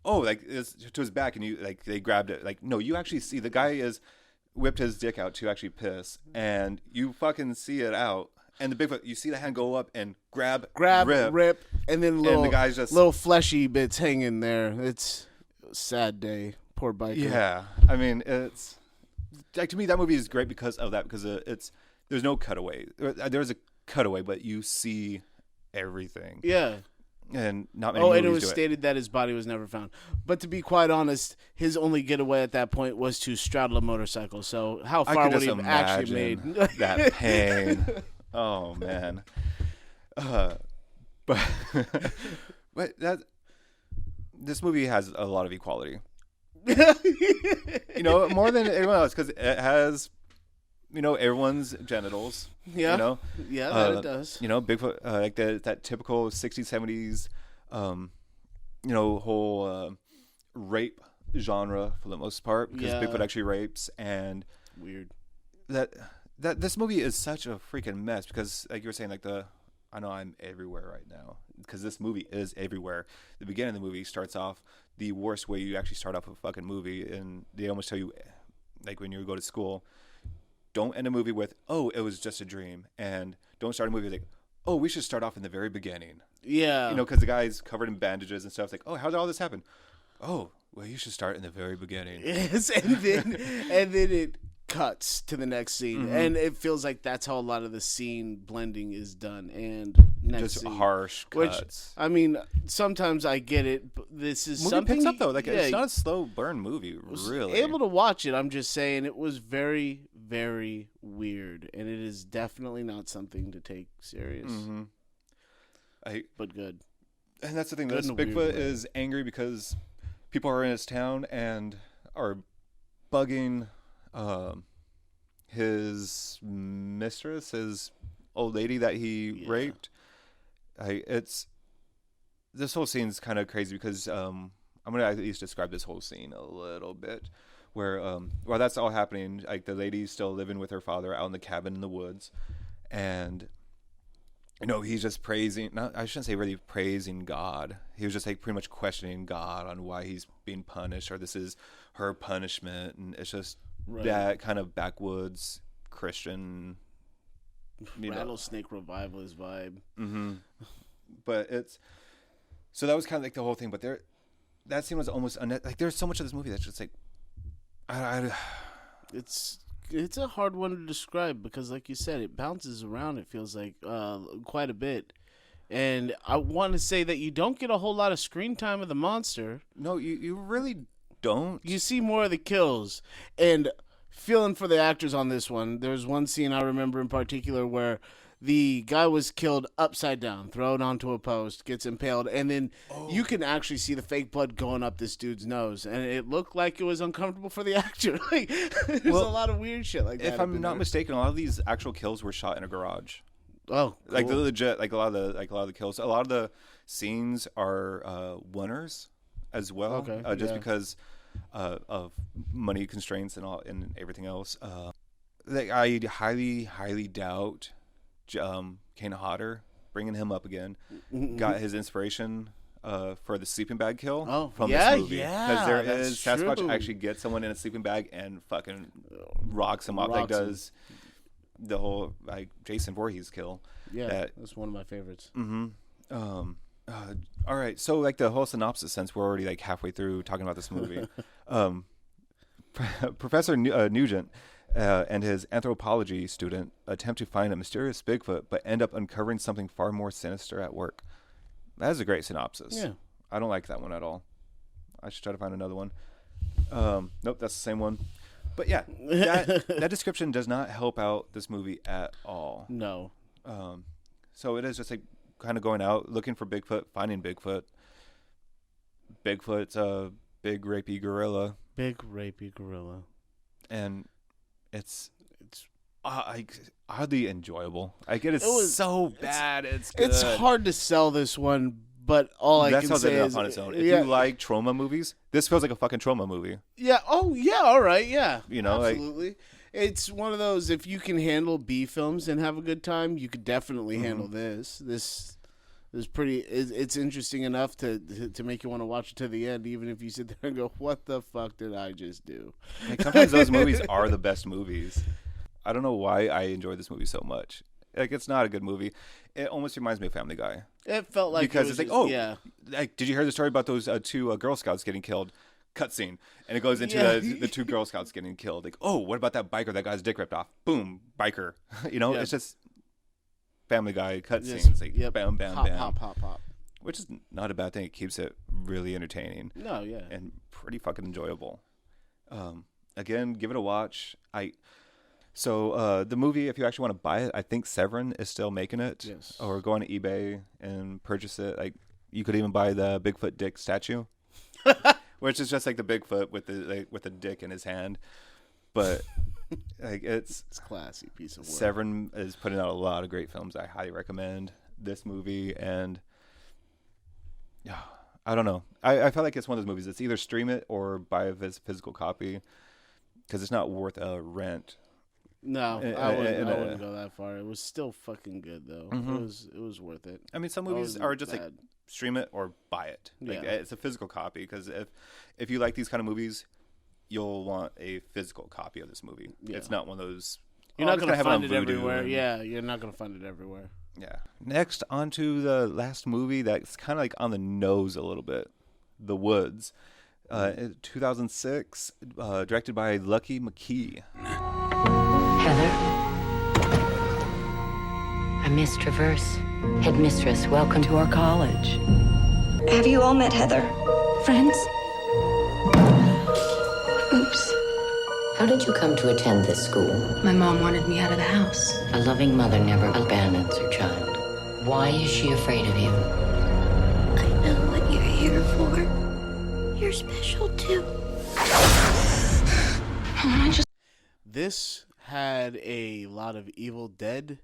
it's to his back and you like they grabbed it. Like, no, you actually see the guy is whipped his dick out to actually piss, and you fucking see it out. And the Bigfoot, you see the hand go up and grab, rip, and then little, the guy's just little fleshy bits hanging there. It's a sad day. Poor biker. Yeah, I mean, it's like to me that movie is great because of that. Because there's no cutaway. There's a cutaway, but you see everything. Yeah. And not many and movies it was do stated that his body was never found. But to be quite honest, his only getaway at that point was to straddle a motorcycle. So how I far could would he just have actually imagine made? that pain. Oh man. But this movie has a lot of equality. More than everyone else because it has, everyone's genitals. Yeah. Yeah, that it does. Bigfoot, like that typical 60s, 70s, whole rape genre for the most part because Bigfoot actually rapes and weird. That this movie is such a freaking mess because like you were saying I know I'm everywhere right now because this movie is everywhere. The beginning of the movie starts off the worst way you actually start off a fucking movie, and they almost tell you like when you go to school, don't end a movie with, "Oh, it was just a dream," and don't start a movie like, "Oh, we should start off in the very beginning." Yeah. Because the guy's covered in bandages and stuff. It's like, "Oh, how did all this happen?" "Oh, well, you should start in the very beginning." Yes, and then it cuts to the next scene, and it feels like that's how a lot of the scene blending is done. And next Just scene, harsh cuts. Which I mean, sometimes I get it. But this is Movie something picks up though. Like yeah, it's not a slow burn movie, really. able to watch it. I'm just saying it was very, very weird, and it is definitely not something to take serious. But good. And that's the thing. Good This in a weird Bigfoot way. is angry because people are in his town and are bugging his mistress, his old lady that he raped. This whole scene's kind of crazy because I'm gonna at least describe this whole scene a little bit. Where while that's all happening, like the lady's still living with her father out in the cabin in the woods, and he's just praising. I shouldn't say really praising God. He was just like pretty much questioning God on why he's being punished, or this is her punishment, and it's just that kind of backwoods Christian Rattlesnake revivalist vibe. But it's so that was kind of like the whole thing. But that scene was almost like there's so much of this movie that's just like It's a hard one to describe because, like you said, it bounces around. It feels like quite a bit, and I want to say that you don't get a whole lot of screen time of the monster. No, you really don't. You see more of the kills, and feeling for the actors on this one. There's one scene I remember in particular where The guy was killed upside down, thrown onto a post, gets impaled, and then you can actually see the fake blood going up this dude's nose, and it looked like it was uncomfortable for the actor. Like, there's a lot of weird shit like that. If I'm not mistaken, a lot of these actual kills were shot in a garage. Oh, cool. Like the legit, like a lot of the kills, a lot of the scenes are winners as well. Okay, just because of money constraints and all and everything else. I highly doubt Kane Hodder, bringing him up again, got his inspiration for the sleeping bag kill from this movie. Because there is Sasquatch true. actually gets someone in a sleeping bag and fucking rocks him up, like does the whole like Jason Voorhees kill. Yeah, that's one of my favorites. All right, so like the whole synopsis, since we're already like halfway through talking about this movie, Professor Nugent and his anthropology student attempt to find a mysterious Bigfoot, but end up uncovering something far more sinister at work. That is a great synopsis. Yeah. I don't like that one at all. I should try to find another one. Nope, that's the same one. But yeah, that description does not help out this movie at all. No. So it is just like kind of going out, looking for Bigfoot, finding Bigfoot. Bigfoot's a big rapey gorilla. Big rapey gorilla. And it's oddly enjoyable. Like it is so bad. It's good. It's hard to sell this one, but all I can say is on its own. If you like trauma movies, this feels like a fucking trauma movie. Yeah. Oh yeah. All right. Yeah. You know, absolutely. It's one of those. If you can handle B films and have a good time, you could definitely handle this. This is pretty. It's interesting enough to make you want to watch it to the end, even if you sit there and go, "What the fuck did I just do?" Like sometimes those movies are the best movies. I don't know why I enjoy this movie so much. Like it's not a good movie. It almost reminds me of Family Guy. It felt like because it's like, like did you hear the story about those two Girl Scouts getting killed? Cutscene, and it goes into the two Girl Scouts getting killed. Like, oh, what about that biker that got his dick ripped off? Boom, biker. You know, it's just Family Guy cutscenes. Like, bam, bam, pop, bam, pop. Which is not a bad thing. It keeps it really entertaining. No, yeah, and pretty fucking enjoyable. Again, give it a watch. So the movie, if you actually want to buy it, I think Severin is still making it. Yes. Or go on eBay and purchase it. Like you could even buy the Bigfoot dick statue, which is just like the Bigfoot with the dick in his hand. But like it's a classy piece of work. Severin is putting out a lot of great films. I highly recommend this movie, and I don't know. I feel like it's one of those movies. It's either stream it or buy a physical copy because it's not worth a rent. No, I wouldn't go that far. It was still fucking good though. It was worth it. I mean, some movies are just like stream it or buy it. Like it's a physical copy because if you like these kind of movies, you'll want a physical copy of this movie. Yeah. It's not one of those. You're not going to find it everywhere. Yeah, you're not going to find it everywhere. Yeah. Next, on to the last movie that's kind of like on the nose a little bit, The Woods. 2006, directed by Lucky McKee. Heather? I'm Miss Traverse, headmistress. Welcome to our college. Have you all met Heather? Friends? Oops. How did you come to attend this school? My mom wanted me out of the house. A loving mother never abandons her child. Why is she afraid of you? I know what you're here for. You're special too. This had a lot of Evil Dead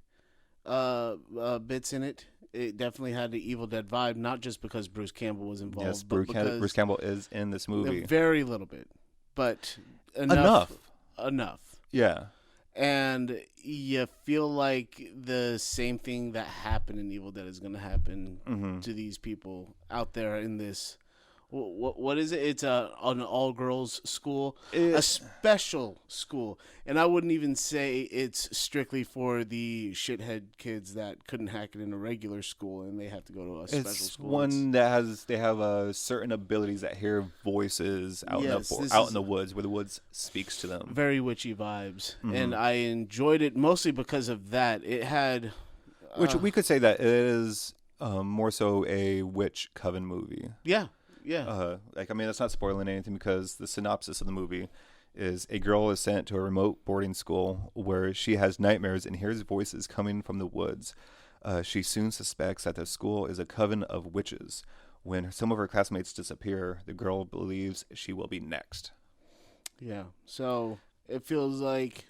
bits in it. It definitely had the Evil Dead vibe, not just because Bruce Campbell was involved. Yes, Bruce Campbell is in this movie. A very little bit, but enough. Yeah. And you feel like the same thing that happened in Evil Dead is going to happen to these people out there in this. What is it? It's an all-girls school, a special school. And I wouldn't even say it's strictly for the shithead kids that couldn't hack it in a regular school and they have to go to a special school. It's one that they have certain abilities that hear voices out in the woods, where the woods speaks to them. Very witchy vibes. And I enjoyed it mostly because of that. It had... Which we could say that it is more so a witch coven movie. Yeah. Yeah. Like, I mean, that's not spoiling anything because the synopsis of the movie is a girl is sent to a remote boarding school where she has nightmares and hears voices coming from the woods. She soon suspects that the school is a coven of witches. When some of her classmates disappear, the girl believes she will be next. Yeah. So it feels like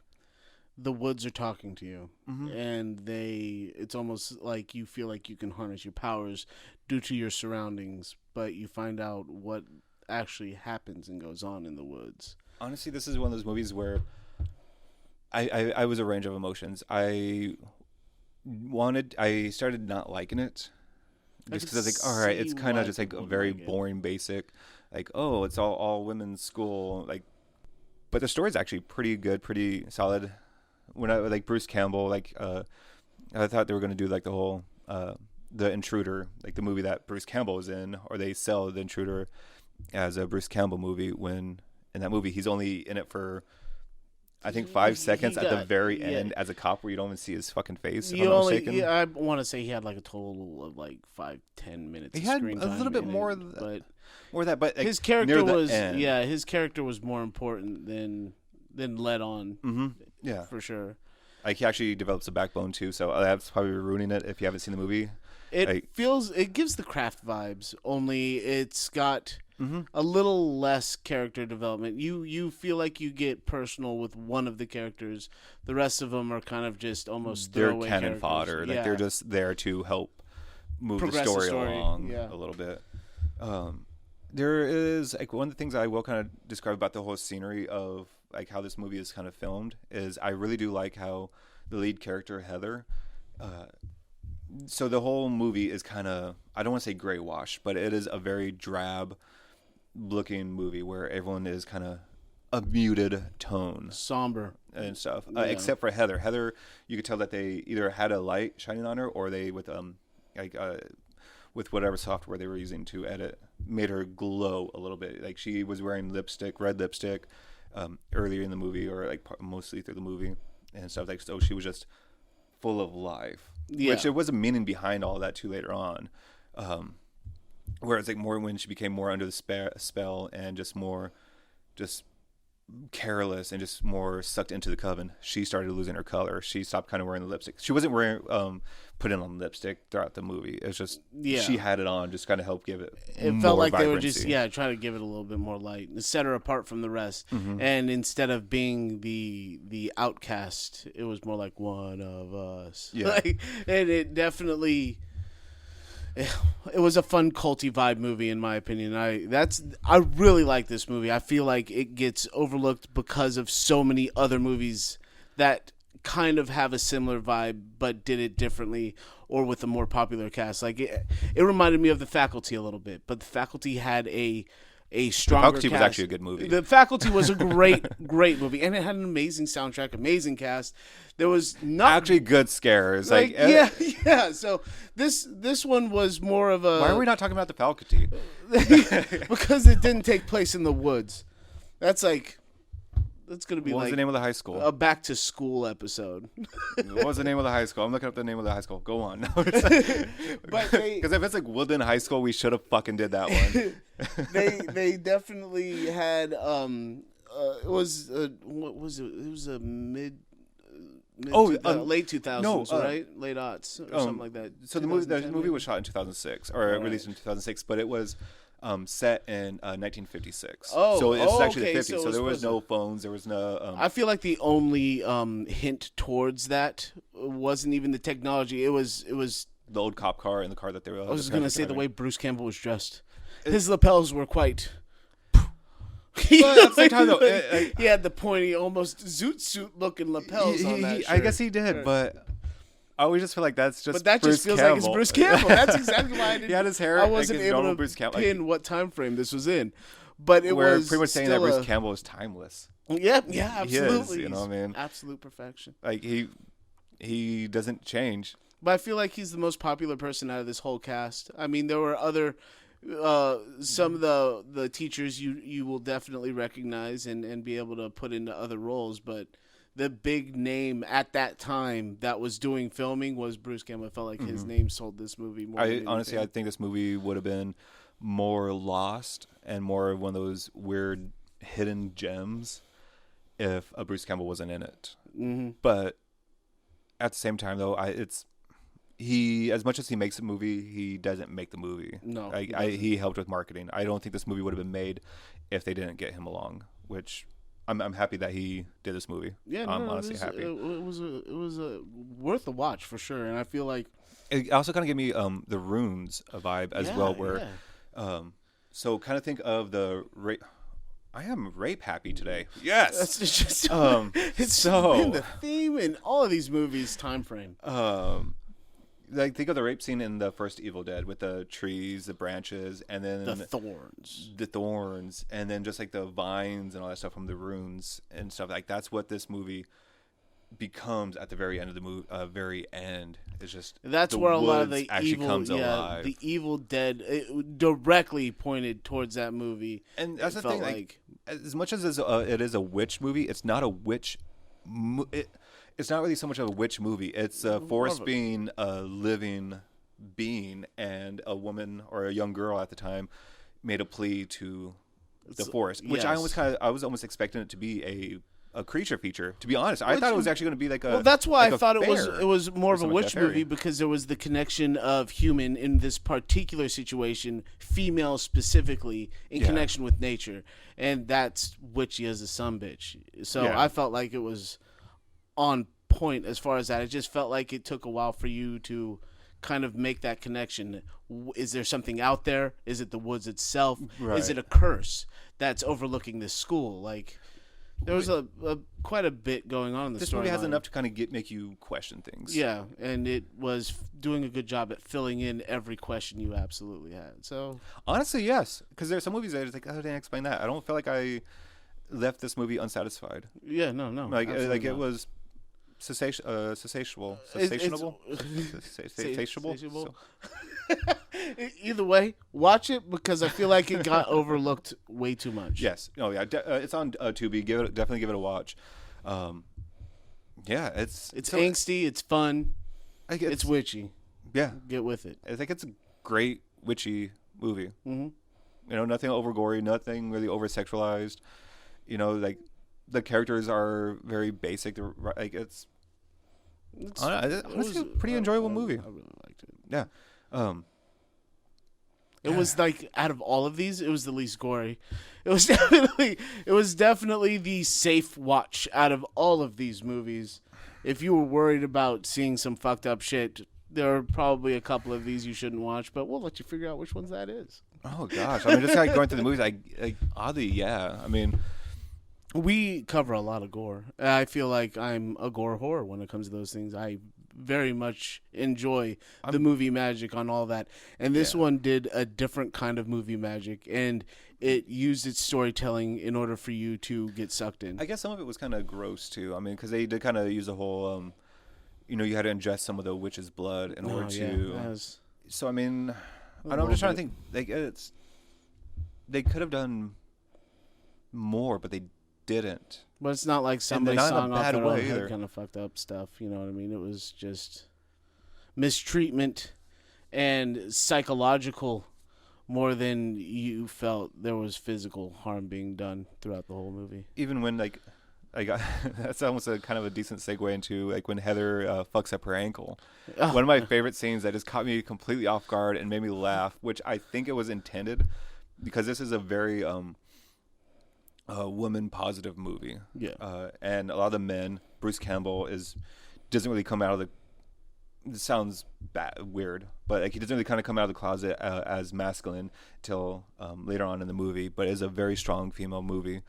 the woods are talking to you, and it's almost like you feel like you can harness your powers due to your surroundings, but you find out what actually happens and goes on in the woods. Honestly, this is one of those movies where I was a range of emotions. I started not liking it just because I was like, all right, it's kind of just like a very boring, basic, like, oh, it's all women's school, like, but the story's actually pretty good, pretty solid. When I like Bruce Campbell, like, I thought they were gonna do like the whole The Intruder, like the movie that Bruce Campbell was in, or they sell The Intruder as a Bruce Campbell movie, when in that movie he's only in it for I think 5 seconds at the very end as a cop, where you don't even see his fucking face. If I'm not mistaken. I want to say he had like a total of like 5-10 minutes. He of had screen a time little bit more, but more of that. But like, his character was end. his character was more important than led on. Mm-hmm. Yeah, for sure. Like, he actually develops a backbone too, so that's probably ruining it if you haven't seen the movie. It gives the Craft vibes, only it's got a little less character development. You feel like you get personal with one of the characters. The rest of them are kind of just almost throwaway cannon characters. fodder. Like, they're just there to help move the story along a little bit. There is, like, one of the things I will kind of describe about the whole scenery of like how this movie is kind of filmed is I really do like how the lead character, Heather, so the whole movie is kind of, I don't want to say gray wash, but it is a very drab looking movie where everyone is kind of a muted tone, somber and stuff, except for Heather. Heather, you could tell that they either had a light shining on her, or they with whatever software they were using to edit made her glow a little bit. Like, she was wearing red lipstick earlier in the movie, or like mostly through the movie and stuff. Like, so she was just full of life, which there was a meaning behind all that too later on. Whereas like more when she became more under the spell and just more just careless and just more sucked into the coven, she started losing her color. She stopped kind of wearing the lipstick. She wasn't wearing putting on lipstick throughout the movie. It's just she had it on, just kind of help give it. It felt like they were just trying to give it a little bit more light, set her apart from the rest. And instead of being the outcast, it was more like one of us. Yeah, like, and it definitely. It was a fun culty vibe movie, in my opinion. I really like this movie. I feel like it gets overlooked because of so many other movies that kind of have a similar vibe but did it differently or with a more popular cast. Like it reminded me of The Faculty a little bit, but The Faculty had a stronger The Faculty was actually a good movie. The Faculty was a great movie, and it had an amazing soundtrack, amazing cast. There was not actually good scares. Like yeah. So this one was more of a. Why are we not talking about The Faculty? Because it didn't take place in the woods. That's going to be what was like the name of the high school? A back to school episode. What was the name of the high school? I'm looking up the name of the high school. Go on. Because if it's like Woodland High School, we should have fucking did that one. They definitely had it was what was it? It was a late 2000s, right? Late aughts or something like that. So the movie was shot in 2006 or released in 2006, but it was set in 1956. So it's actually the 50s. So there was no phones. There was no. I feel like the only hint towards that wasn't even the technology. It was the old cop car and the car that they were. I was going to say the way Bruce Campbell was dressed. His lapels were quite. But at the same time, though, he had the pointy, almost zoot suit looking lapels on that shirt. I guess he did, but I always just feel like that's just. But that Bruce just feels Campbell. like it's Bruce Campble. That's exactly why I didn't. He had his hair. I wasn't like able to Bruce Campbell, pin what time frame this was in, but it we're was pretty much saying that Bruce Campbell is timeless. Yeah, absolutely. He is, you know what I mean? Absolute perfection. Like he doesn't change. But I feel like he's the most popular person out of this whole cast. I mean, there were other. Some of the teachers you will definitely recognize and be able to put into other roles, but the big name at that time that was doing filming was Bruce Campbell. I felt like his name sold this movie more. Honestly, I think this movie would have been more lost and more of one of those weird hidden gems if Bruce Campbell wasn't in it. Mm-hmm. But at the same time, though, he as much as he makes a movie, he doesn't make the movie. No, he helped with marketing. I don't think this movie would have been made if they didn't get him along. Which I'm happy that he did this movie. Yeah, I'm honestly happy. It was worth a watch for sure, and I feel like it also kind of gave me the Runes vibe as well, where so kind of think of the rape. I am rape happy today. Yes, that's just it's so been the theme in all of these movies. Time frame. Like think of the rape scene in the first Evil Dead with the trees, the branches, and then the thorns, and then just like the vines and all that stuff from the runes and stuff. Like that's what this movie becomes at the very end of the movie. Very end is just that's where a lot of the actually evil, comes alive. The Evil Dead directly pointed towards that movie, and that's the thing. Like as much as it is a witch movie, it's not a witch. It's not really so much of a witch movie. It's Forrest being a living being, and a woman or a young girl at the time made a plea to the forest, which I was almost expecting it to be a creature feature. To be honest, I thought it was actually going to be like a. Well, that's why like I thought it was more of a witch like movie, because there was the connection of human in this particular situation, female specifically, in connection with nature, and that's witchy as a sumbitch. So I felt like it was on point as far as that. It just felt like it took a while for you to kind of make that connection. Is there something out there? Is it the woods itself? Right. Is it a curse that's overlooking this school? Like, there was a quite a bit going on in the story. This movie has enough to kind of make you question things. Yeah, and it was doing a good job at filling in every question you absolutely had. So honestly, yes, because there are some movies that are just like, oh, I didn't explain that. I don't feel like I left this movie unsatisfied. Yeah, no, like not. It was sensational. Either way, watch it, because I feel like it got overlooked way too much. Yes. Oh yeah. It's on Tubi. Definitely give it a watch. Yeah, it's angsty. It's fun. It's witchy. Yeah, get with it. I think it's a great witchy movie. Mm-hmm. You know, nothing over gory, nothing really over sexualized. You know, like the characters are very basic. Like it's honestly a pretty enjoyable movie. I really liked it. Yeah. It was like, out of all of these, it was the least gory. It was definitely the safe watch out of all of these movies. If you were worried about seeing some fucked up shit, there are probably a couple of these you shouldn't watch, but we'll let you figure out which ones that is. Oh gosh, I mean, just like going through the movies, like oddly, yeah. I mean, we cover a lot of gore. I feel like I'm a gore whore when it comes to those things. I very much enjoy the movie magic on all that. And this one did a different kind of movie magic, and it used its storytelling in order for you to get sucked in. I guess some of it was kind of gross too. I mean, because they did kind of use the whole, you had to ingest some of the witch's blood in order to. So I mean, I'm just trying to think. Like they could have done more, but they didn't. But it's not like somebody sung off their own head kind of fucked up stuff. You know what I mean? It was just mistreatment and psychological more than you felt there was physical harm being done throughout the whole movie. Even when that's almost a kind of a decent segue into like when Heather fucks up her ankle. One of my favorite scenes that just caught me completely off guard and made me laugh, which I think it was intended, because this is a very woman positive movie. Yeah. And a lot of the men, Bruce Campbell doesn't really come out of the. It sounds weird, but like he doesn't really kind of come out of the closet as masculine till later on in the movie. But it's a very strong female movie,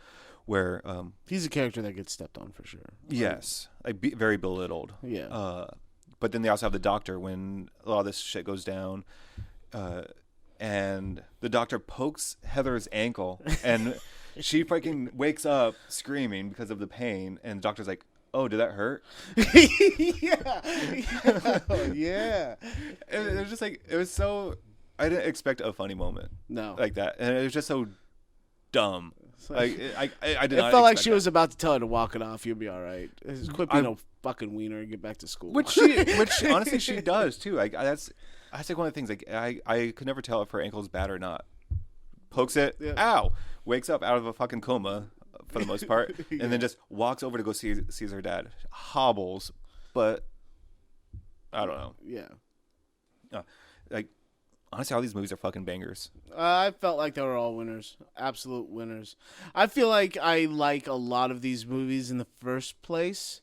where he's a character that gets stepped on for sure. Yes, very belittled. Yeah. But then they also have the doctor when a lot of this shit goes down, and the doctor pokes Heather's ankle, and she freaking wakes up screaming because of the pain, and the doctor's like, "Oh, did that hurt?" Yeah. It was just like, it was so. I didn't expect a funny moment. No. Like that, and it was just so dumb. Like I did. It felt like she was about to tell her to walk it off. You'll be all right. Quit being a fucking wiener and get back to school. Which honestly she does too. Like that's like one of the things. Like I could never tell if her ankle's bad or not. Pokes it, ow! Wakes up out of a fucking coma for the most part, and then just walks over to go sees her dad, hobbles, but I don't know. Yeah. Like, honestly, all these movies are fucking bangers. I felt like they were all winners. Absolute winners. I feel like I like a lot of these movies in the first place.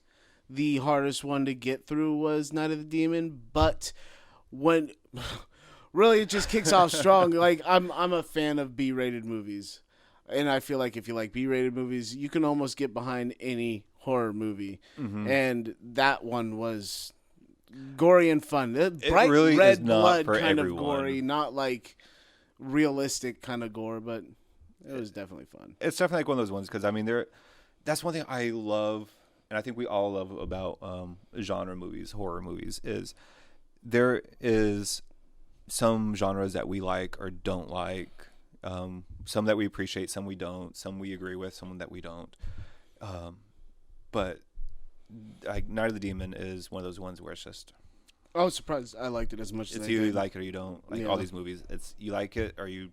The hardest one to get through was Night of the Demon, but when really it just kicks off strong. Like I'm a fan of B-rated movies. And I feel like if you like B-rated movies, you can almost get behind any horror movie. Mm-hmm. And that one was gory and fun. Bright really red is not blood for kind everyone. of gory, not like realistic kind of gore, but it was definitely fun. It's definitely like one of those ones because I mean, that's one thing I love, and I think we all love about genre movies, horror movies, is there is some genres that we like or don't like. Some that we appreciate, some we don't, some we agree with, some that we don't. But like Night of the Demon is one of those ones where it's just. I was surprised I liked it as much as it's I either you did. like it or you don't. Like all these movies, it's you like it or you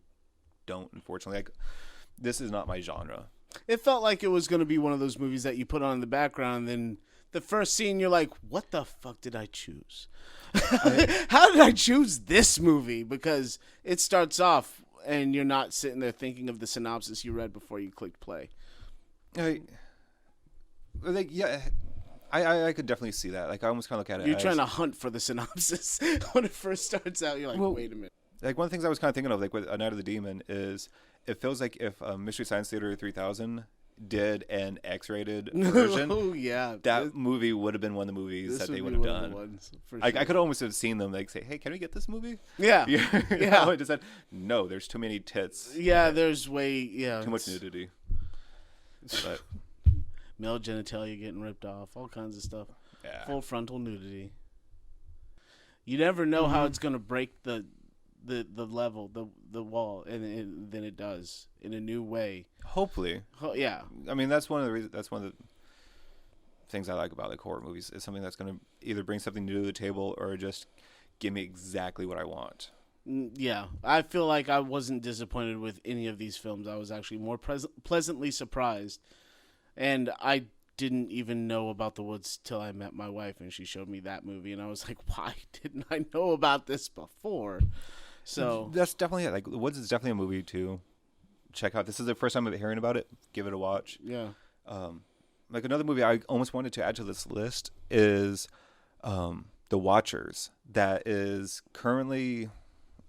don't. Unfortunately, like this is not my genre. It felt like it was going to be one of those movies that you put on in the background, and then the first scene, you're like, "What the fuck did I choose? How did I choose this movie?" Because it starts off. And you're not sitting there thinking of the synopsis you read before you clicked play. I could definitely see that. Like I almost kind of look at it. You're trying to hunt for the synopsis when it first starts out. You're like, wait a minute. Like one of the things I was kind of thinking of, like with A Night of the Demon, is it feels like if Mystery Science Theater 3000 did an X-rated version, oh yeah, that movie would have been one of the movies that they would have done. Sure. I could almost have seen them like say, "Hey, can we get this movie?" Yeah, yeah. I just said, "No, there's too many tits." Yeah, there's too much nudity. But male genitalia getting ripped off, all kinds of stuff. Yeah. Full frontal nudity. You never know how it's gonna break the level, the wall, and then it does in a new way. Hopefully, yeah. I mean, that's one of the reasons. That's one of the things I like about like horror movies is something that's going to either bring something new to the table or just give me exactly what I want. Yeah, I feel like I wasn't disappointed with any of these films. I was actually more pleasantly surprised, and I didn't even know about The Woods till I met my wife, and she showed me that movie, and I was like, why didn't I know about this before? So that's definitely it. Like The Woods is definitely a movie to check out. This is the first time I'm hearing about it. Give it a watch. Yeah. Like another movie I almost wanted to add to this list is The Watchers. That is currently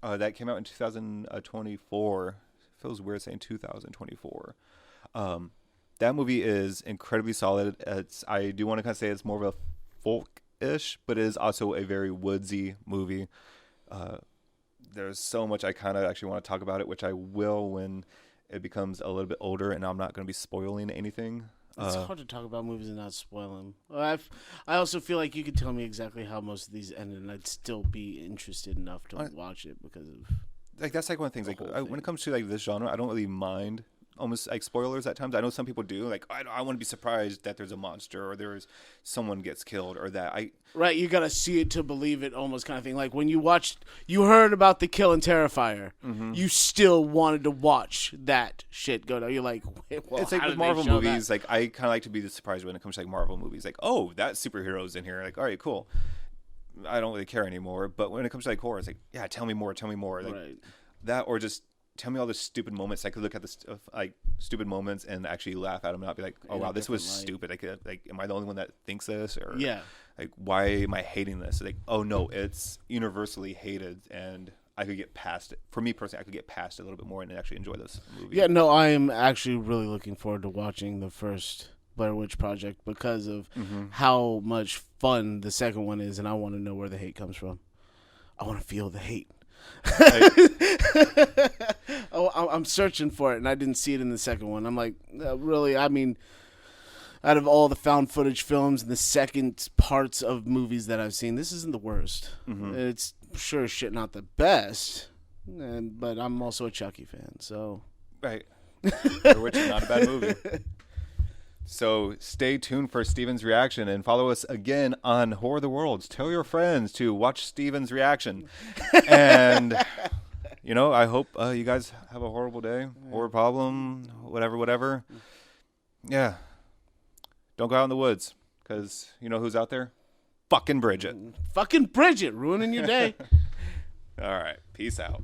that came out in 2024. Feels weird saying 2024. That movie is incredibly solid. I do want to kind of say it's more of a folk-ish, but it is also a very woodsy movie. There's so much I kind of actually want to talk about it, which I will when it becomes a little bit older, and I'm not going to be spoiling anything. It's hard to talk about movies and not spoil them. I also feel like you could tell me exactly how most of these ended, and I'd still be interested enough to watch it because of like that's like one of the things. Like when it comes to like this genre, I don't really mind almost like spoilers at times. I know some people do. Like I want to be surprised that there's a monster or there's someone gets killed or that Right, you gotta see it to believe it, almost kind of thing. Like when you heard about the Kill and Terrifier, you still wanted to watch that shit go down. You're like, well, it's like with Marvel movies. Like I kind of like to be surprised when it comes to like Marvel movies. Like, oh, that superhero's in here. Like, all right, cool. I don't really care anymore. But when it comes to like horror, it's like, yeah, tell me more. Like, right. That or just tell me all the stupid moments. I could look at the like stupid moments and actually laugh at them and not be like, oh wow, this was stupid. Like, am I the only one that thinks this? Or like, why am I hating this? Like, oh no, it's universally hated, and I could get past it. For me personally, I could get past it a little bit more and actually enjoy this movie. Yeah, no, I am actually really looking forward to watching the first Blair Witch Project because of how much fun the second one is, and I want to know where the hate comes from. I want to feel the hate. I'm searching for it, and I didn't see it in the second one. I'm like, really? I mean, out of all the found footage films and the second parts of movies that I've seen, this isn't the worst. It's sure as shit not the best, but I'm also a Chucky fan, so right. Which is not a bad movie. So stay tuned for Steven's reaction and follow us again on Horror the Worlds. Tell your friends to watch Steven's reaction. And, I hope you guys have a horrible day, horror problem, whatever. Yeah. Don't go out in the woods, because you know who's out there? Fucking Bridget. Fucking Bridget, ruining your day. All right. Peace out.